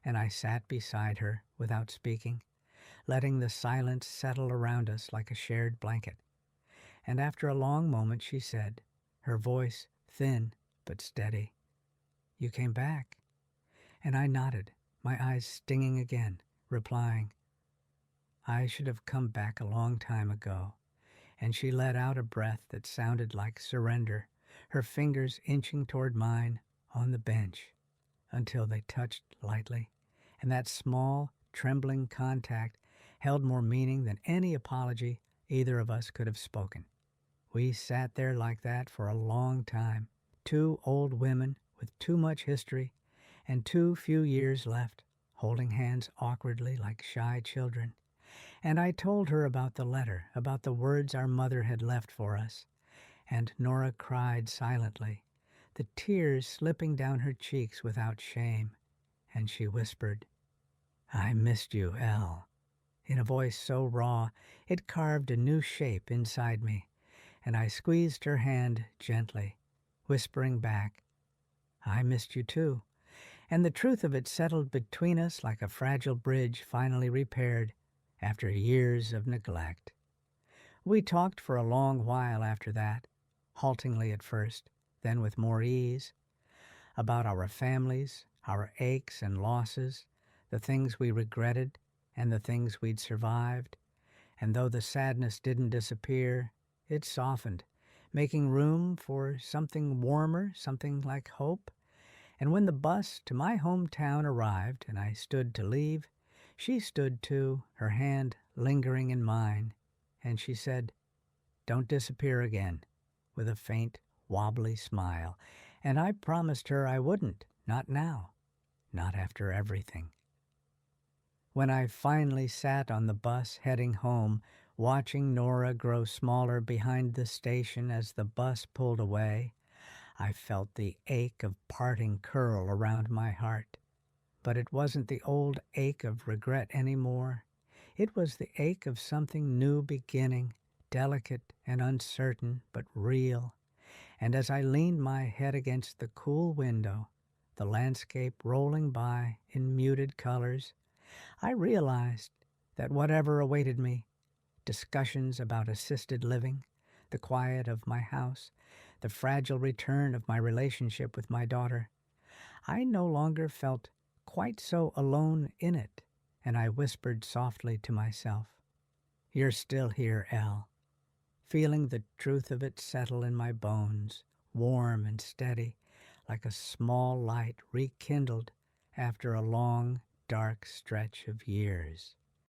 And I sat beside her without speaking, letting the silence settle around us like a shared blanket. And after a long moment she said, her voice thin but steady, "You came back." And I nodded, my eyes stinging again, replying, "I should have come back a long time ago." And she let out a breath that sounded like surrender, her fingers inching toward mine on the bench until they touched lightly, and that small, trembling contact held more meaning than any apology either of us could have spoken. We sat there like that for a long time, 2 old women with too much history and too few years left, holding hands awkwardly like shy children. And I told her about the letter, about the words our mother had left for us, and Nora cried silently, the tears slipping down her cheeks without shame, and she whispered, "I missed you, Elle," in a voice so raw it carved a new shape inside me, and I squeezed her hand gently, whispering back, "I missed you too," and the truth of it settled between us like a fragile bridge finally repaired, after years of neglect. We talked for a long while after that, haltingly at first, then with more ease, about our families, our aches and losses, the things we regretted and the things we'd survived. And though the sadness didn't disappear, it softened, making room for something warmer, something like hope. And when the bus to my hometown arrived and I stood to leave, she stood too, her hand lingering in mine, and she said, "Don't disappear again," with a faint, wobbly smile. And I promised her I wouldn't, not now, not after everything. When I finally sat on the bus heading home, watching Nora grow smaller behind the station as the bus pulled away, I felt the ache of parting curl around my heart. But it wasn't the old ache of regret anymore. It was the ache of something new beginning, delicate and uncertain, but real. And as I leaned my head against the cool window, the landscape rolling by in muted colors, I realized that whatever awaited me, discussions about assisted living, the quiet of my house, the fragile return of my relationship with my daughter, I no longer felt quite so alone in it, and I whispered softly to myself, "You're still here, Elle," feeling the truth of it settle in my bones, warm and steady, like a small light rekindled after a long, dark stretch of years.